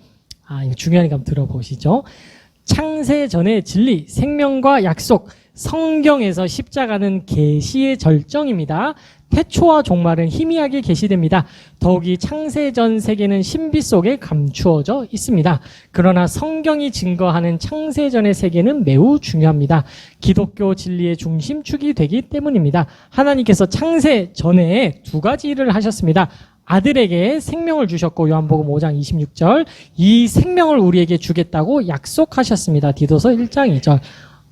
Speaker 3: 아, 이거 중요하니까 한번 들어보시죠. 창세전의 진리, 생명과 약속, 성경에서 십자가는 계시의 절정입니다. 태초와 종말은 희미하게 계시됩니다. 더욱이 창세전 세계는 신비 속에 감추어져 있습니다. 그러나 성경이 증거하는 창세전의 세계는 매우 중요합니다. 기독교 진리의 중심축이 되기 때문입니다. 하나님께서 창세전에 두 가지 일을 하셨습니다. 아들에게 생명을 주셨고 요한복음 5장 26절 이 생명을 우리에게 주겠다고 약속하셨습니다. 디도서 1장 2절.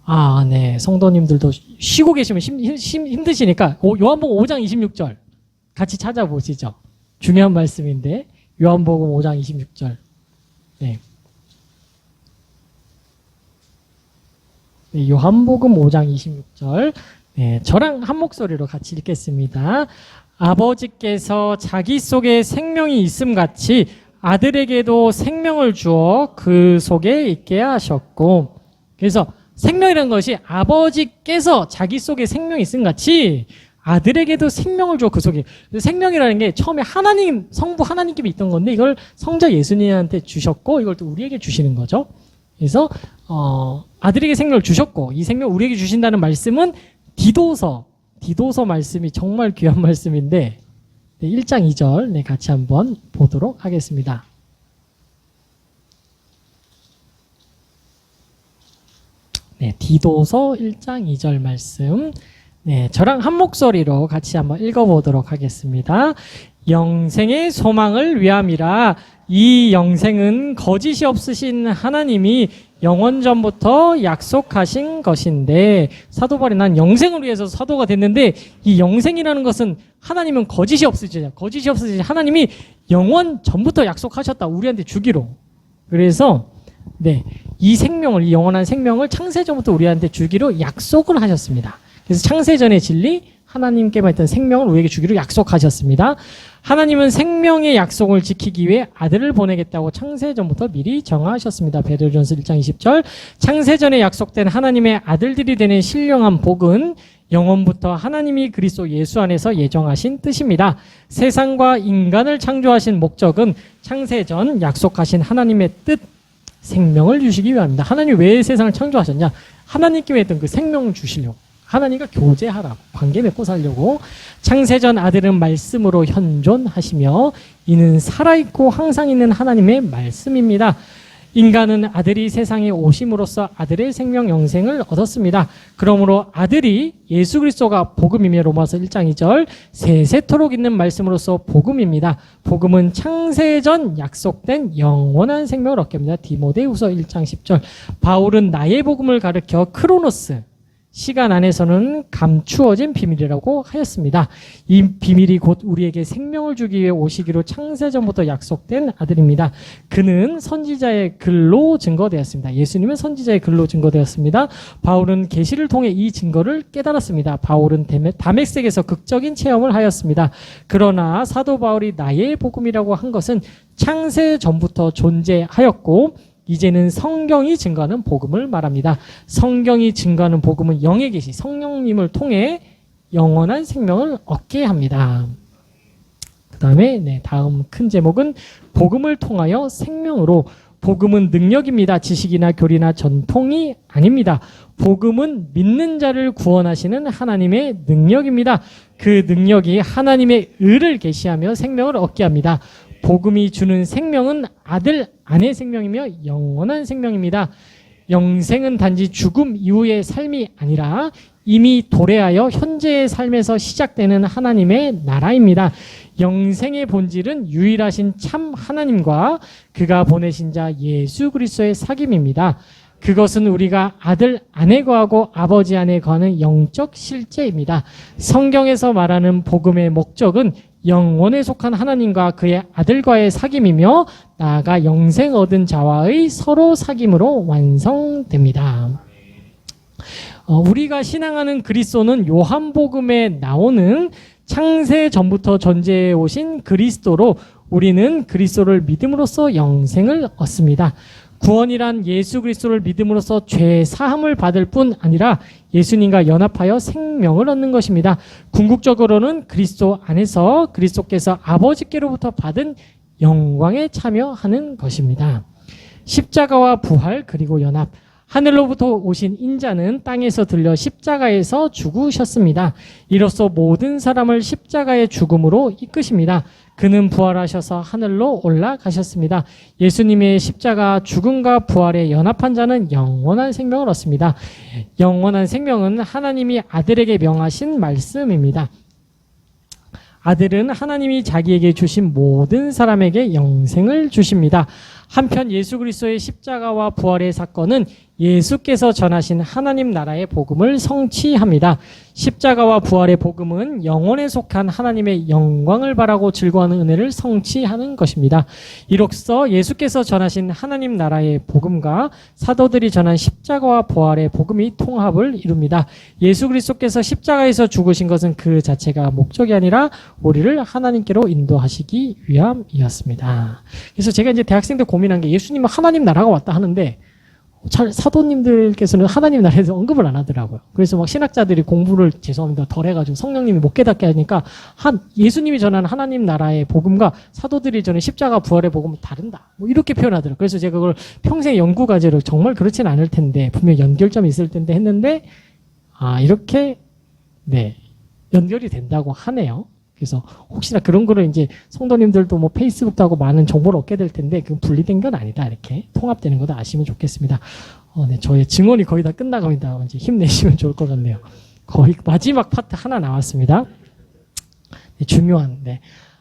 Speaker 3: 아, 네. 성도님들도 쉬고 계시면 힘드시니까 요한복음 5장 26절 같이 찾아보시죠. 중요한 말씀인데 요한복음 5장 26절. 네. 네, 요한복음 5장 26절. 네, 저랑 한 목소리로 같이 읽겠습니다. 아버지께서 자기 속에 생명이 있음 같이 아들에게도 생명을 주어 그 속에 있게 하셨고, 그래서 생명이라는 것이 아버지께서 자기 속에 생명이 있음 같이 아들에게도 생명을 주어 그 속에. 생명이라는 게 처음에 하나님, 성부 하나님께 있던 건데 이걸 성자 예수님한테 주셨고 이걸 또 우리에게 주시는 거죠. 그래서 아들에게 생명을 주셨고 이 생명 우리에게 주신다는 말씀은 디도서 말씀이 정말 귀한 말씀인데 네, 1장 2절 네, 같이 한번 보도록 하겠습니다. 네, 디도서 1장 2절 말씀. 네, 저랑 한 목소리로 같이 한번 읽어보도록 하겠습니다. 영생의 소망을 위함이라 이 영생은 거짓이 없으신 하나님이 영원전부터 약속하신 것인데 사도 바울이 난 영생을 위해서 사도가 됐는데 이 영생이라는 것은 하나님은 거짓이 없으시죠. 거짓이 없으신 하나님이 영원전부터 약속하셨다. 우리한테 주기로. 그래서 네, 이 생명을, 이 영원한 생명을 창세전부터 우리한테 주기로 약속을 하셨습니다. 그래서 창세전의 진리, 하나님께만 있던 생명을 우리에게 주기로 약속하셨습니다. 하나님은 생명의 약속을 지키기 위해 아들을 보내겠다고 창세전부터 미리 정하셨습니다. 베드로전서 1장 20절. 창세전에 약속된 하나님의 아들들이 되는 신령한 복은 영원부터 하나님이 그리스도 예수 안에서 예정하신 뜻입니다. 세상과 인간을 창조하신 목적은 창세전 약속하신 하나님의 뜻, 생명을 주시기 위함입니다. 하나님이 왜 세상을 창조하셨냐? 하나님께 했던 그 생명을 주시려고. 하나님과 교제하라고. 관계 맺고 살려고. 창세전 아들은 말씀으로 현존하시며 이는 살아있고 항상 있는 하나님의 말씀입니다. 인간은 아들이 세상에 오심으로써 아들의 생명 영생을 얻었습니다. 그러므로 아들이 예수 그리스도가 복음이며 로마서 1장 2절 세세토록 있는 말씀으로써 복음입니다. 복음은 창세전 약속된 영원한 생명을 얻게 합니다. 디모데후서 1장 10절 바울은 나의 복음을 가르쳐 크로노스 시간 안에서는 감추어진 비밀이라고 하였습니다. 이 비밀이 곧 우리에게 생명을 주기 위해 오시기로 창세전부터 약속된 아들입니다. 그는 선지자의 글로 증거되었습니다. 예수님은 선지자의 글로 증거되었습니다. 바울은 계시를 통해 이 증거를 깨달았습니다. 바울은 다메섹에서 극적인 체험을 하였습니다. 그러나 사도 바울이 나의 복음이라고 한 것은 창세전부터 존재하였고 이제는 성경이 증거하는 복음을 말합니다. 성경이 증거하는 복음은 영의 계시, 성령님을 통해 영원한 생명을 얻게 합니다. 그 다음에 네, 다음 큰 제목은 복음을 통하여 생명으로. 복음은 능력입니다. 지식이나 교리나 전통이 아닙니다. 복음은 믿는 자를 구원하시는 하나님의 능력입니다. 그 능력이 하나님의 의를 계시하며 생명을 얻게 합니다. 복음이 주는 생명은 아들, 아내 생명이며 영원한 생명입니다. 영생은 단지 죽음 이후의 삶이 아니라 이미 도래하여 현재의 삶에서 시작되는 하나님의 나라입니다. 영생의 본질은 유일하신 참 하나님과 그가 보내신 자 예수 그리스도의 사귐입니다. 그것은 우리가 아들 안에 거하고 아버지 안에 거하는 영적 실제입니다. 성경에서 말하는 복음의 목적은 영원에 속한 하나님과 그의 아들과의 사귐이며 나아가 영생 얻은 자와의 서로 사귐으로 완성됩니다. 우리가 신앙하는 그리스도는 요한복음에 나오는 창세 전부터 존재해 오신 그리스도로 우리는 그리스도를 믿음으로써 영생을 얻습니다. 구원이란 예수 그리스도를 믿음으로써 죄 사함을 받을 뿐 아니라 예수님과 연합하여 생명을 얻는 것입니다. 궁극적으로는 그리스도 안에서 그리스도께서 아버지께로부터 받은 영광에 참여하는 것입니다. 십자가와 부활 그리고 연합. 하늘로부터 오신 인자는 땅에서 들려 십자가에서 죽으셨습니다. 이로써 모든 사람을 십자가의 죽음으로 이끄십니다. 그는 부활하셔서 하늘로 올라가셨습니다. 예수님의 십자가 죽음과 부활에 연합한 자는 영원한 생명을 얻습니다. 영원한 생명은 하나님이 아들에게 명하신 말씀입니다. 아들은 하나님이 자기에게 주신 모든 사람에게 영생을 주십니다. 한편 예수 그리스도의 십자가와 부활의 사건은 예수께서 전하신 하나님 나라의 복음을 성취합니다. 십자가와 부활의 복음은 영원에 속한 하나님의 영광을 바라고 즐거워하는 은혜를 성취하는 것입니다. 이로써 예수께서 전하신 하나님 나라의 복음과 사도들이 전한 십자가와 부활의 복음이 통합을 이룹니다. 예수 그리스도께서 십자가에서 죽으신 것은 그 자체가 목적이 아니라 우리를 하나님께로 인도하시기 위함이었습니다. 그래서 제가 이제 대학생 때 고민한 게 예수님은 하나님 나라가 왔다 하는데 사도님들께서는 하나님 나라에서 언급을 안 하더라고요. 그래서 막 신학자들이 공부를 죄송합니다 덜 해가지고 성령님이 못 깨닫게 하니까 예수님이 전하는 하나님 나라의 복음과 사도들이 전하는 십자가 부활의 복음은 다른다. 뭐 이렇게 표현하더라고요. 그래서 제가 그걸 평생 연구 과제로 정말 그렇진 않을 텐데 분명 연결점이 있을 텐데 했는데 이렇게 연결이 된다고 하네요. 그래서 혹시나 그런 거를 이제 성도님들도 뭐 페이스북도 하고 많은 정보를 얻게 될 텐데 그건 분리된 건 아니다. 이렇게 통합되는 거다 아시면 좋겠습니다. 저의 증언이 거의 다 끝나갑니다. 이제 힘내시면 좋을 것 같네요. 거의 마지막 파트 하나 나왔습니다. 중요한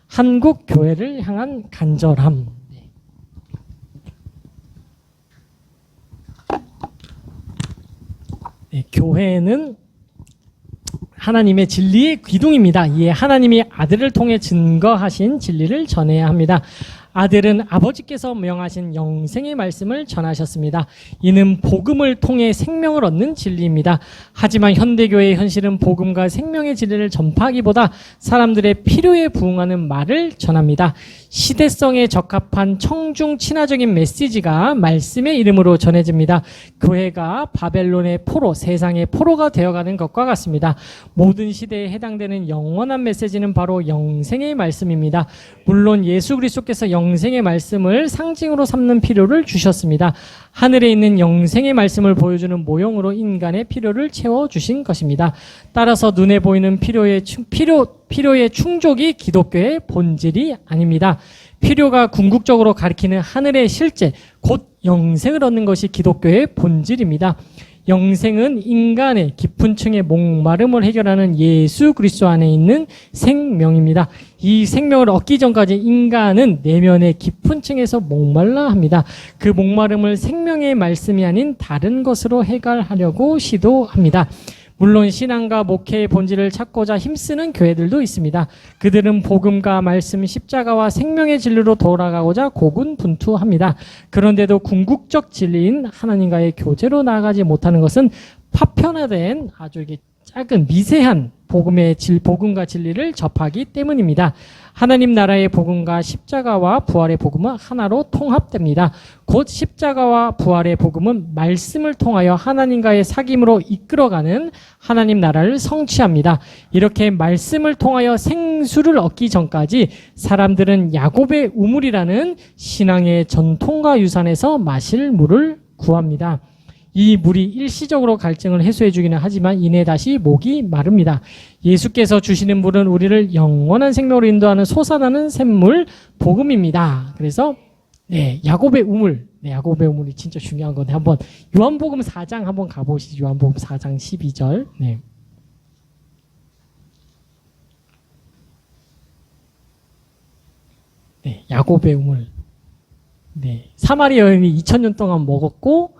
Speaker 3: 한국 교회를 향한 간절함. 교회는 하나님의 진리의 기둥입니다. 이에 하나님이 아들을 통해 증거하신 진리를 전해야 합니다. 아들은 아버지께서 명하신 영생의 말씀을 전하셨습니다. 이는 복음을 통해 생명을 얻는 진리입니다. 하지만 현대교회의 현실은 복음과 생명의 진리를 전파하기보다 사람들의 필요에 부응하는 말을 전합니다. 시대성에 적합한 청중 친화적인 메시지가 말씀의 이름으로 전해집니다. 교회가 바벨론의 포로, 세상의 포로가 되어가는 것과 같습니다. 모든 시대에 해당되는 영원한 메시지는 바로 영생의 말씀입니다. 물론 예수 그리스도께서 영생의 말씀을 상징으로 삼는 필요를 주셨습니다. 하늘에 있는 영생의 말씀을 보여주는 모형으로 인간의 필요를 채워주신 것입니다. 따라서 눈에 보이는 필요의 충족이 기독교의 본질이 아닙니다. 필요가 궁극적으로 가리키는 하늘의 실제, 곧 영생을 얻는 것이 기독교의 본질입니다. 영생은 인간의 깊은 층의 목마름을 해결하는 예수 그리스도 안에 있는 생명입니다. 이 생명을 얻기 전까지 인간은 내면의 깊은 층에서 목말라 합니다. 그 목마름을 생명의 말씀이 아닌 다른 것으로 해결하려고 시도합니다. 물론 신앙과 목회의 본질을 찾고자 힘쓰는 교회들도 있습니다. 그들은 복음과 말씀, 십자가와 생명의 진리로 돌아가고자 고군분투합니다. 그런데도 궁극적 진리인 하나님과의 교제로 나아가지 못하는 것은 파편화된 아주 이게 작은 미세한 복음과 진리를 접하기 때문입니다. 하나님 나라의 복음과 십자가와 부활의 복음은 하나로 통합됩니다. 곧 십자가와 부활의 복음은 말씀을 통하여 하나님과의 사귐으로 이끌어가는 하나님 나라를 성취합니다. 이렇게 말씀을 통하여 생수를 얻기 전까지 사람들은 야곱의 우물이라는 신앙의 전통과 유산에서 마실 물을 구합니다. 이 물이 일시적으로 갈증을 해소해 주기는 하지만 이내 다시 목이 마릅니다. 예수께서 주시는 물은 우리를 영원한 생명으로 인도하는 솟아나는 샘물 복음입니다. 그래서 야곱의 우물, 야곱의 우물이 진짜 중요한 건데 한번 요한복음 4장 한번 가보시죠. 요한복음 4장 12절. 야곱의 우물. 사마리아 여인이 2000년 동안 먹었고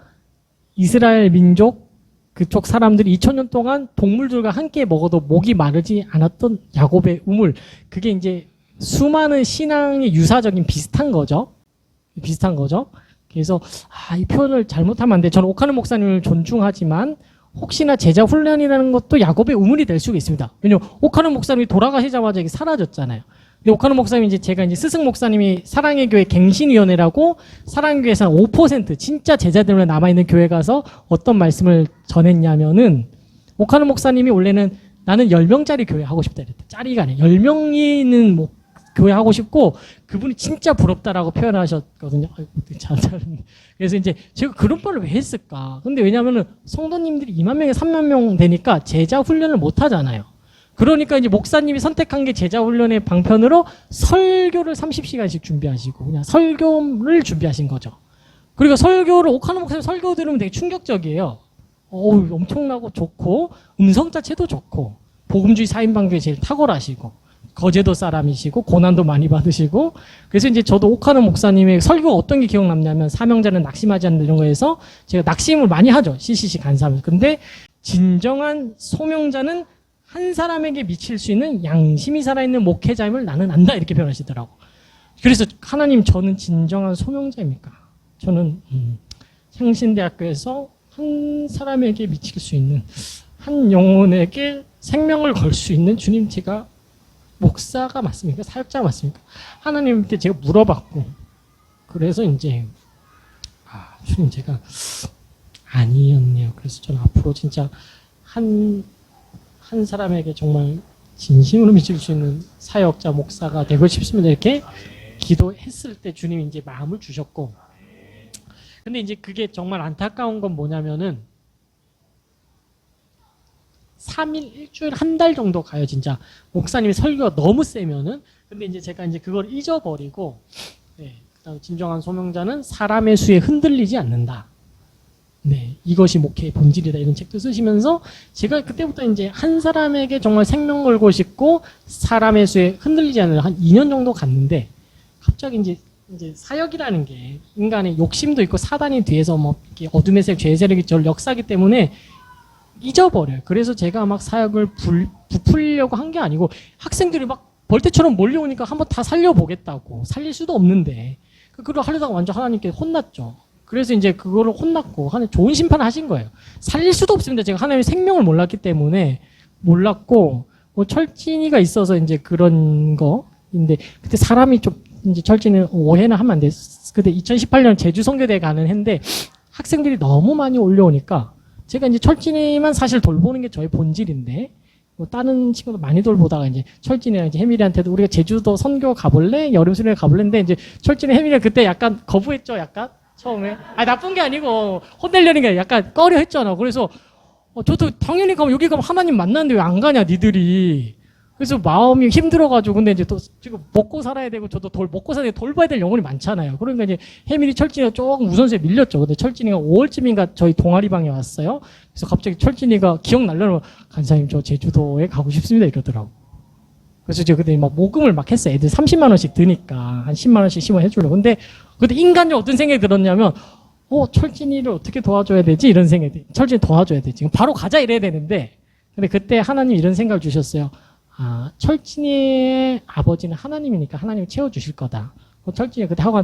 Speaker 3: 이스라엘 민족 그쪽 사람들이 2000년 동안 동물들과 함께 먹어도 목이 마르지 않았던 야곱의 우물. 그게 이제 수많은 신앙의 유사적인 비슷한 거죠. 비슷한 거죠. 그래서 이 표현을 잘못하면 안 돼. 저는 오카노 목사님을 존중하지만 혹시나 제자 훈련이라는 것도 야곱의 우물이 될 수가 있습니다. 왜냐면 오카노 목사님이 돌아가시자마자 이게 사라졌잖아요. 근데 오카노 목사님 제가 이제 스승 목사님이 사랑의 교회 갱신위원회라고 사랑의 교회에서 5% 진짜 제자들만 남아있는 교회 가서 어떤 말씀을 전했냐면은 오카노 목사님이 원래는 나는 10명짜리 교회 하고 싶다 이랬다. 짜리가 아니에요. 10명이 있는 뭐 교회 하고 싶고 그분이 진짜 부럽다라고 표현하셨거든요. 그래서 이제 제가 그런 말을 왜 했을까? 근데 왜냐면은 성도님들이 2만 명에 3만 명 되니까 제자 훈련을 못 하잖아요. 그러니까 이제 목사님이 선택한 게 제자 훈련의 방편으로 설교를 30시간씩 준비하시고 그냥 설교를 준비하신 거죠. 그리고 설교를 오카노 목사님 설교 들으면 되게 충격적이에요. 엄청나고 좋고 음성 자체도 좋고 복음주의 4인방교회 제일 탁월하시고 거제도 사람이시고 고난도 많이 받으시고 그래서 이제 저도 오카노 목사님의 설교가 어떤 게 기억남냐면 사명자는 낙심하지 않는 이런 거에서 제가 낙심을 많이 하죠. CCC 간사하면서. 근데 진정한 소명자는 한 사람에게 미칠 수 있는 양심이 살아있는 목회자임을 나는 안다 이렇게 표현하시더라고. 그래서 하나님 저는 진정한 소명자입니까? 저는 향신대학교에서 한 사람에게 미칠 수 있는 한 영혼에게 생명을 걸 수 있는 주님 제가 목사가 맞습니까? 사역자가 맞습니까? 하나님께 제가 물어봤고 그래서 이제 주님 제가 아니었네요. 그래서 저는 앞으로 진짜 한 사람에게 정말 진심으로 미칠 수 있는 사역자 목사가 되고 싶습니다. 이렇게 기도했을 때 주님이 이제 마음을 주셨고 근데 이제 그게 정말 안타까운 건 뭐냐면은 3일, 일주일, 한 달 정도 가요, 진짜. 목사님이 설교가 너무 세면은. 근데 이제 제가 이제 그걸 잊어버리고, 그다음 진정한 소명자는 사람의 수에 흔들리지 않는다. 이것이 목회의 본질이다. 이런 책도 쓰시면서 제가 그때부터 이제 한 사람에게 정말 생명 걸고 싶고 사람의 수에 흔들리지 않는 한 2년 정도 갔는데 갑자기 이제 사역이라는 게 인간의 욕심도 있고 사단이 뒤에서 뭐 이렇게 어둠의 색, 죄의 세력이 저를 역사하기 때문에 잊어버려요. 그래서 제가 막 사역을 부풀려고 한 게 아니고 학생들이 막 벌떼처럼 몰려오니까 한번 다 살려보겠다고. 살릴 수도 없는데 그걸 하려다가 완전 하나님께 혼났죠. 그래서 이제 그거를 혼났고 하나님 좋은 심판을 하신 거예요. 살릴 수도 없습니다. 제가 하나님의 생명을 몰랐기 때문에 몰랐고 뭐 철진이가 있어서 이제 그런 거인데 그때 사람이 좀 이제 철진이 오해는 하면 안 돼. 그때 2018년 제주 선교대 가는 해인데 학생들이 너무 많이 올려오니까 제가 이제 철진이만 사실 돌보는 게 저의 본질인데, 뭐 다른 친구도 많이 돌보다가 이제 철진이랑 이제 혜밀이한테도 우리가 제주도 선교 가볼래? 여름 수련회 가볼래? 근데 이제 철진이 혜밀이가 그때 약간 거부했죠, 약간? 처음에. 나쁜 게 아니고, 혼내려니까 약간 꺼려 했잖아. 그래서, 저도 당연히 가면 여기 가면 하나님 만나는데 왜 안 가냐, 니들이. 그래서 마음이 힘들어가지고, 근데 이제 또 지금 먹고 살아야 되고, 저도 먹고 살아야 되고, 돌봐야 될 영혼이 많잖아요. 그러니까 이제 혜밀이 철진이가 조금 우선순위에 밀렸죠. 근데 철진이가 5월쯤인가 저희 동아리방에 왔어요. 그래서 갑자기 철진이가 기억날려면, 간사님 저 제주도에 가고 싶습니다. 이러더라고. 그래서 제가 그때 막 모금을 막 했어요. 애들 30만원씩 드니까, 한 10만원씩 심어해주려고. 근데 인간적으로 어떤 생각이 들었냐면, 철진이를 어떻게 도와줘야 되지? 이런 생각이, 철진이 도와줘야 되지. 바로 가자 이래야 되는데, 근데 그때 하나님 이런 생각을 주셨어요. 철진이의 아버지는 하나님이니까 하나님이 채워주실 거다. 철진이가 그때 하고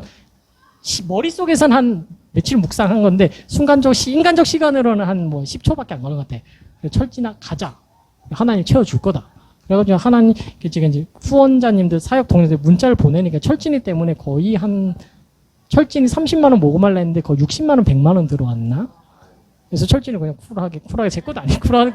Speaker 3: 머릿속에선 한 며칠 묵상한 건데, 인간적 시간으로는 한 뭐 10초밖에 안 걸린 것 같아. 철진아, 가자. 하나님 채워줄 거다. 그래가지고 하나님, 제가 이제 후원자님들, 사역 동료들 문자를 보내니까 철진이 때문에 거의 철진이 30만원 모금하려 했는데 거의 60만원, 100만원 들어왔나? 그래서 철진이 그냥 쿨하게 제 것도 아니고 쿨하게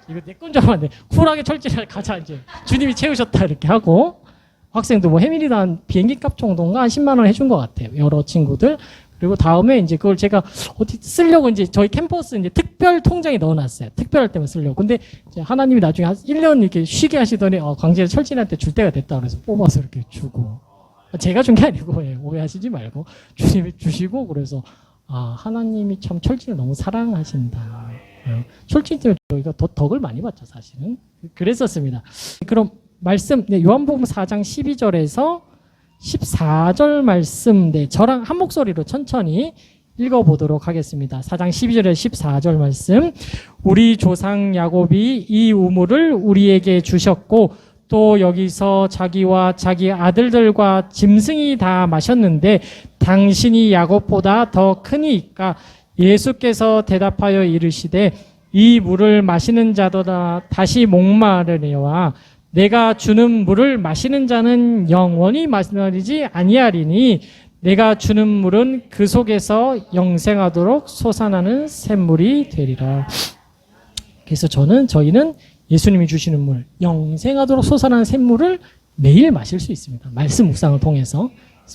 Speaker 3: 이거 내 건 줄 알았는데 쿨하게 철진이 가자 이제 주님이 채우셨다 이렇게 하고 학생도 뭐 해밀이도 한 비행기 값 정도인가 한 10만 원 해준 것 같아요. 여러 친구들. 그리고 다음에 이제 그걸 제가 어디 쓰려고 이제 저희 캠퍼스 이제 특별 통장에 넣어놨어요. 특별할 때만 쓰려고. 근데 이제 하나님이 나중에 한 1년 이렇게 쉬게 하시더니 광주에서 철진한테 줄 때가 됐다 그래서 뽑아서 이렇게 주고. 제가 준 게 아니고 오해하시지 말고 주님이 주시고 그래서 하나님이 참 철진을 너무 사랑하신다. 철진 때문에 저희가 덕을 많이 봤죠, 사실은. 그랬었습니다. 그럼 말씀, 요한복음 4장 12절에서 14절 말씀, 저랑 한 목소리로 천천히 읽어보도록 하겠습니다. 4장 12절에 14절 말씀. 우리 조상 야곱이 이 우물을 우리에게 주셨고 또 여기서 자기와 자기 아들들과 짐승이 다 마셨는데 당신이 야곱보다 더 크니까 예수께서 대답하여 이르시되 이 물을 마시는 자도다 다시 목마르려와 내가 주는 물을 마시는 자는 영원히 마시지 아니하리니 내가 주는 물은 그 속에서 영생하도록 솟아나는 샘물이 되리라. 그래서 저희는 예수님이 주시는 물, 영생하도록 솟아나는 샘물을 매일 마실 수 있습니다. 말씀 묵상을 통해서.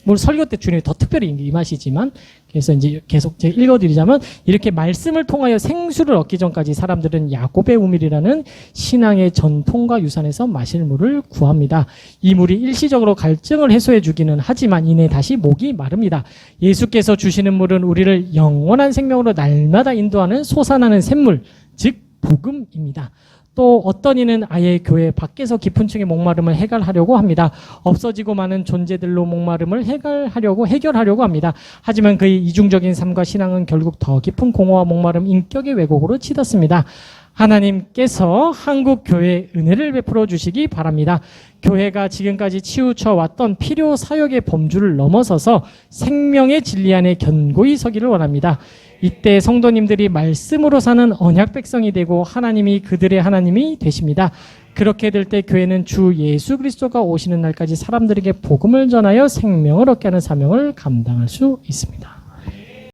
Speaker 3: 물 설교 때 주님이 더 특별히 임하시지만, 그래서 이제 계속 제가 읽어드리자면, 이렇게 말씀을 통하여 생수를 얻기 전까지 사람들은 야곱의 우물이라는 신앙의 전통과 유산에서 마실 물을 구합니다. 이 물이 일시적으로 갈증을 해소해 주기는 하지만 이내 다시 목이 마릅니다. 예수께서 주시는 물은 우리를 영원한 생명으로 날마다 인도하는 솟아나는 샘물, 즉 복음입니다. 또 어떤 이는 아예 교회 밖에서 깊은 층의 목마름을 해결하려고 합니다. 없어지고 많은 존재들로 목마름을 해결하려고 합니다. 하지만 그의 이중적인 삶과 신앙은 결국 더 깊은 공허와 목마름, 인격의 왜곡으로 치닫습니다. 하나님께서 한국 교회에 은혜를 베풀어 주시기 바랍니다. 교회가 지금까지 치우쳐 왔던 필요 사역의 범주를 넘어서서 생명의 진리 안에 견고히 서기를 원합니다. 이때 성도님들이 말씀으로 사는 언약 백성이 되고 하나님이 그들의 하나님이 되십니다. 그렇게 될 때 교회는 주 예수 그리스도가 오시는 날까지 사람들에게 복음을 전하여 생명을 얻게 하는 사명을 감당할 수 있습니다.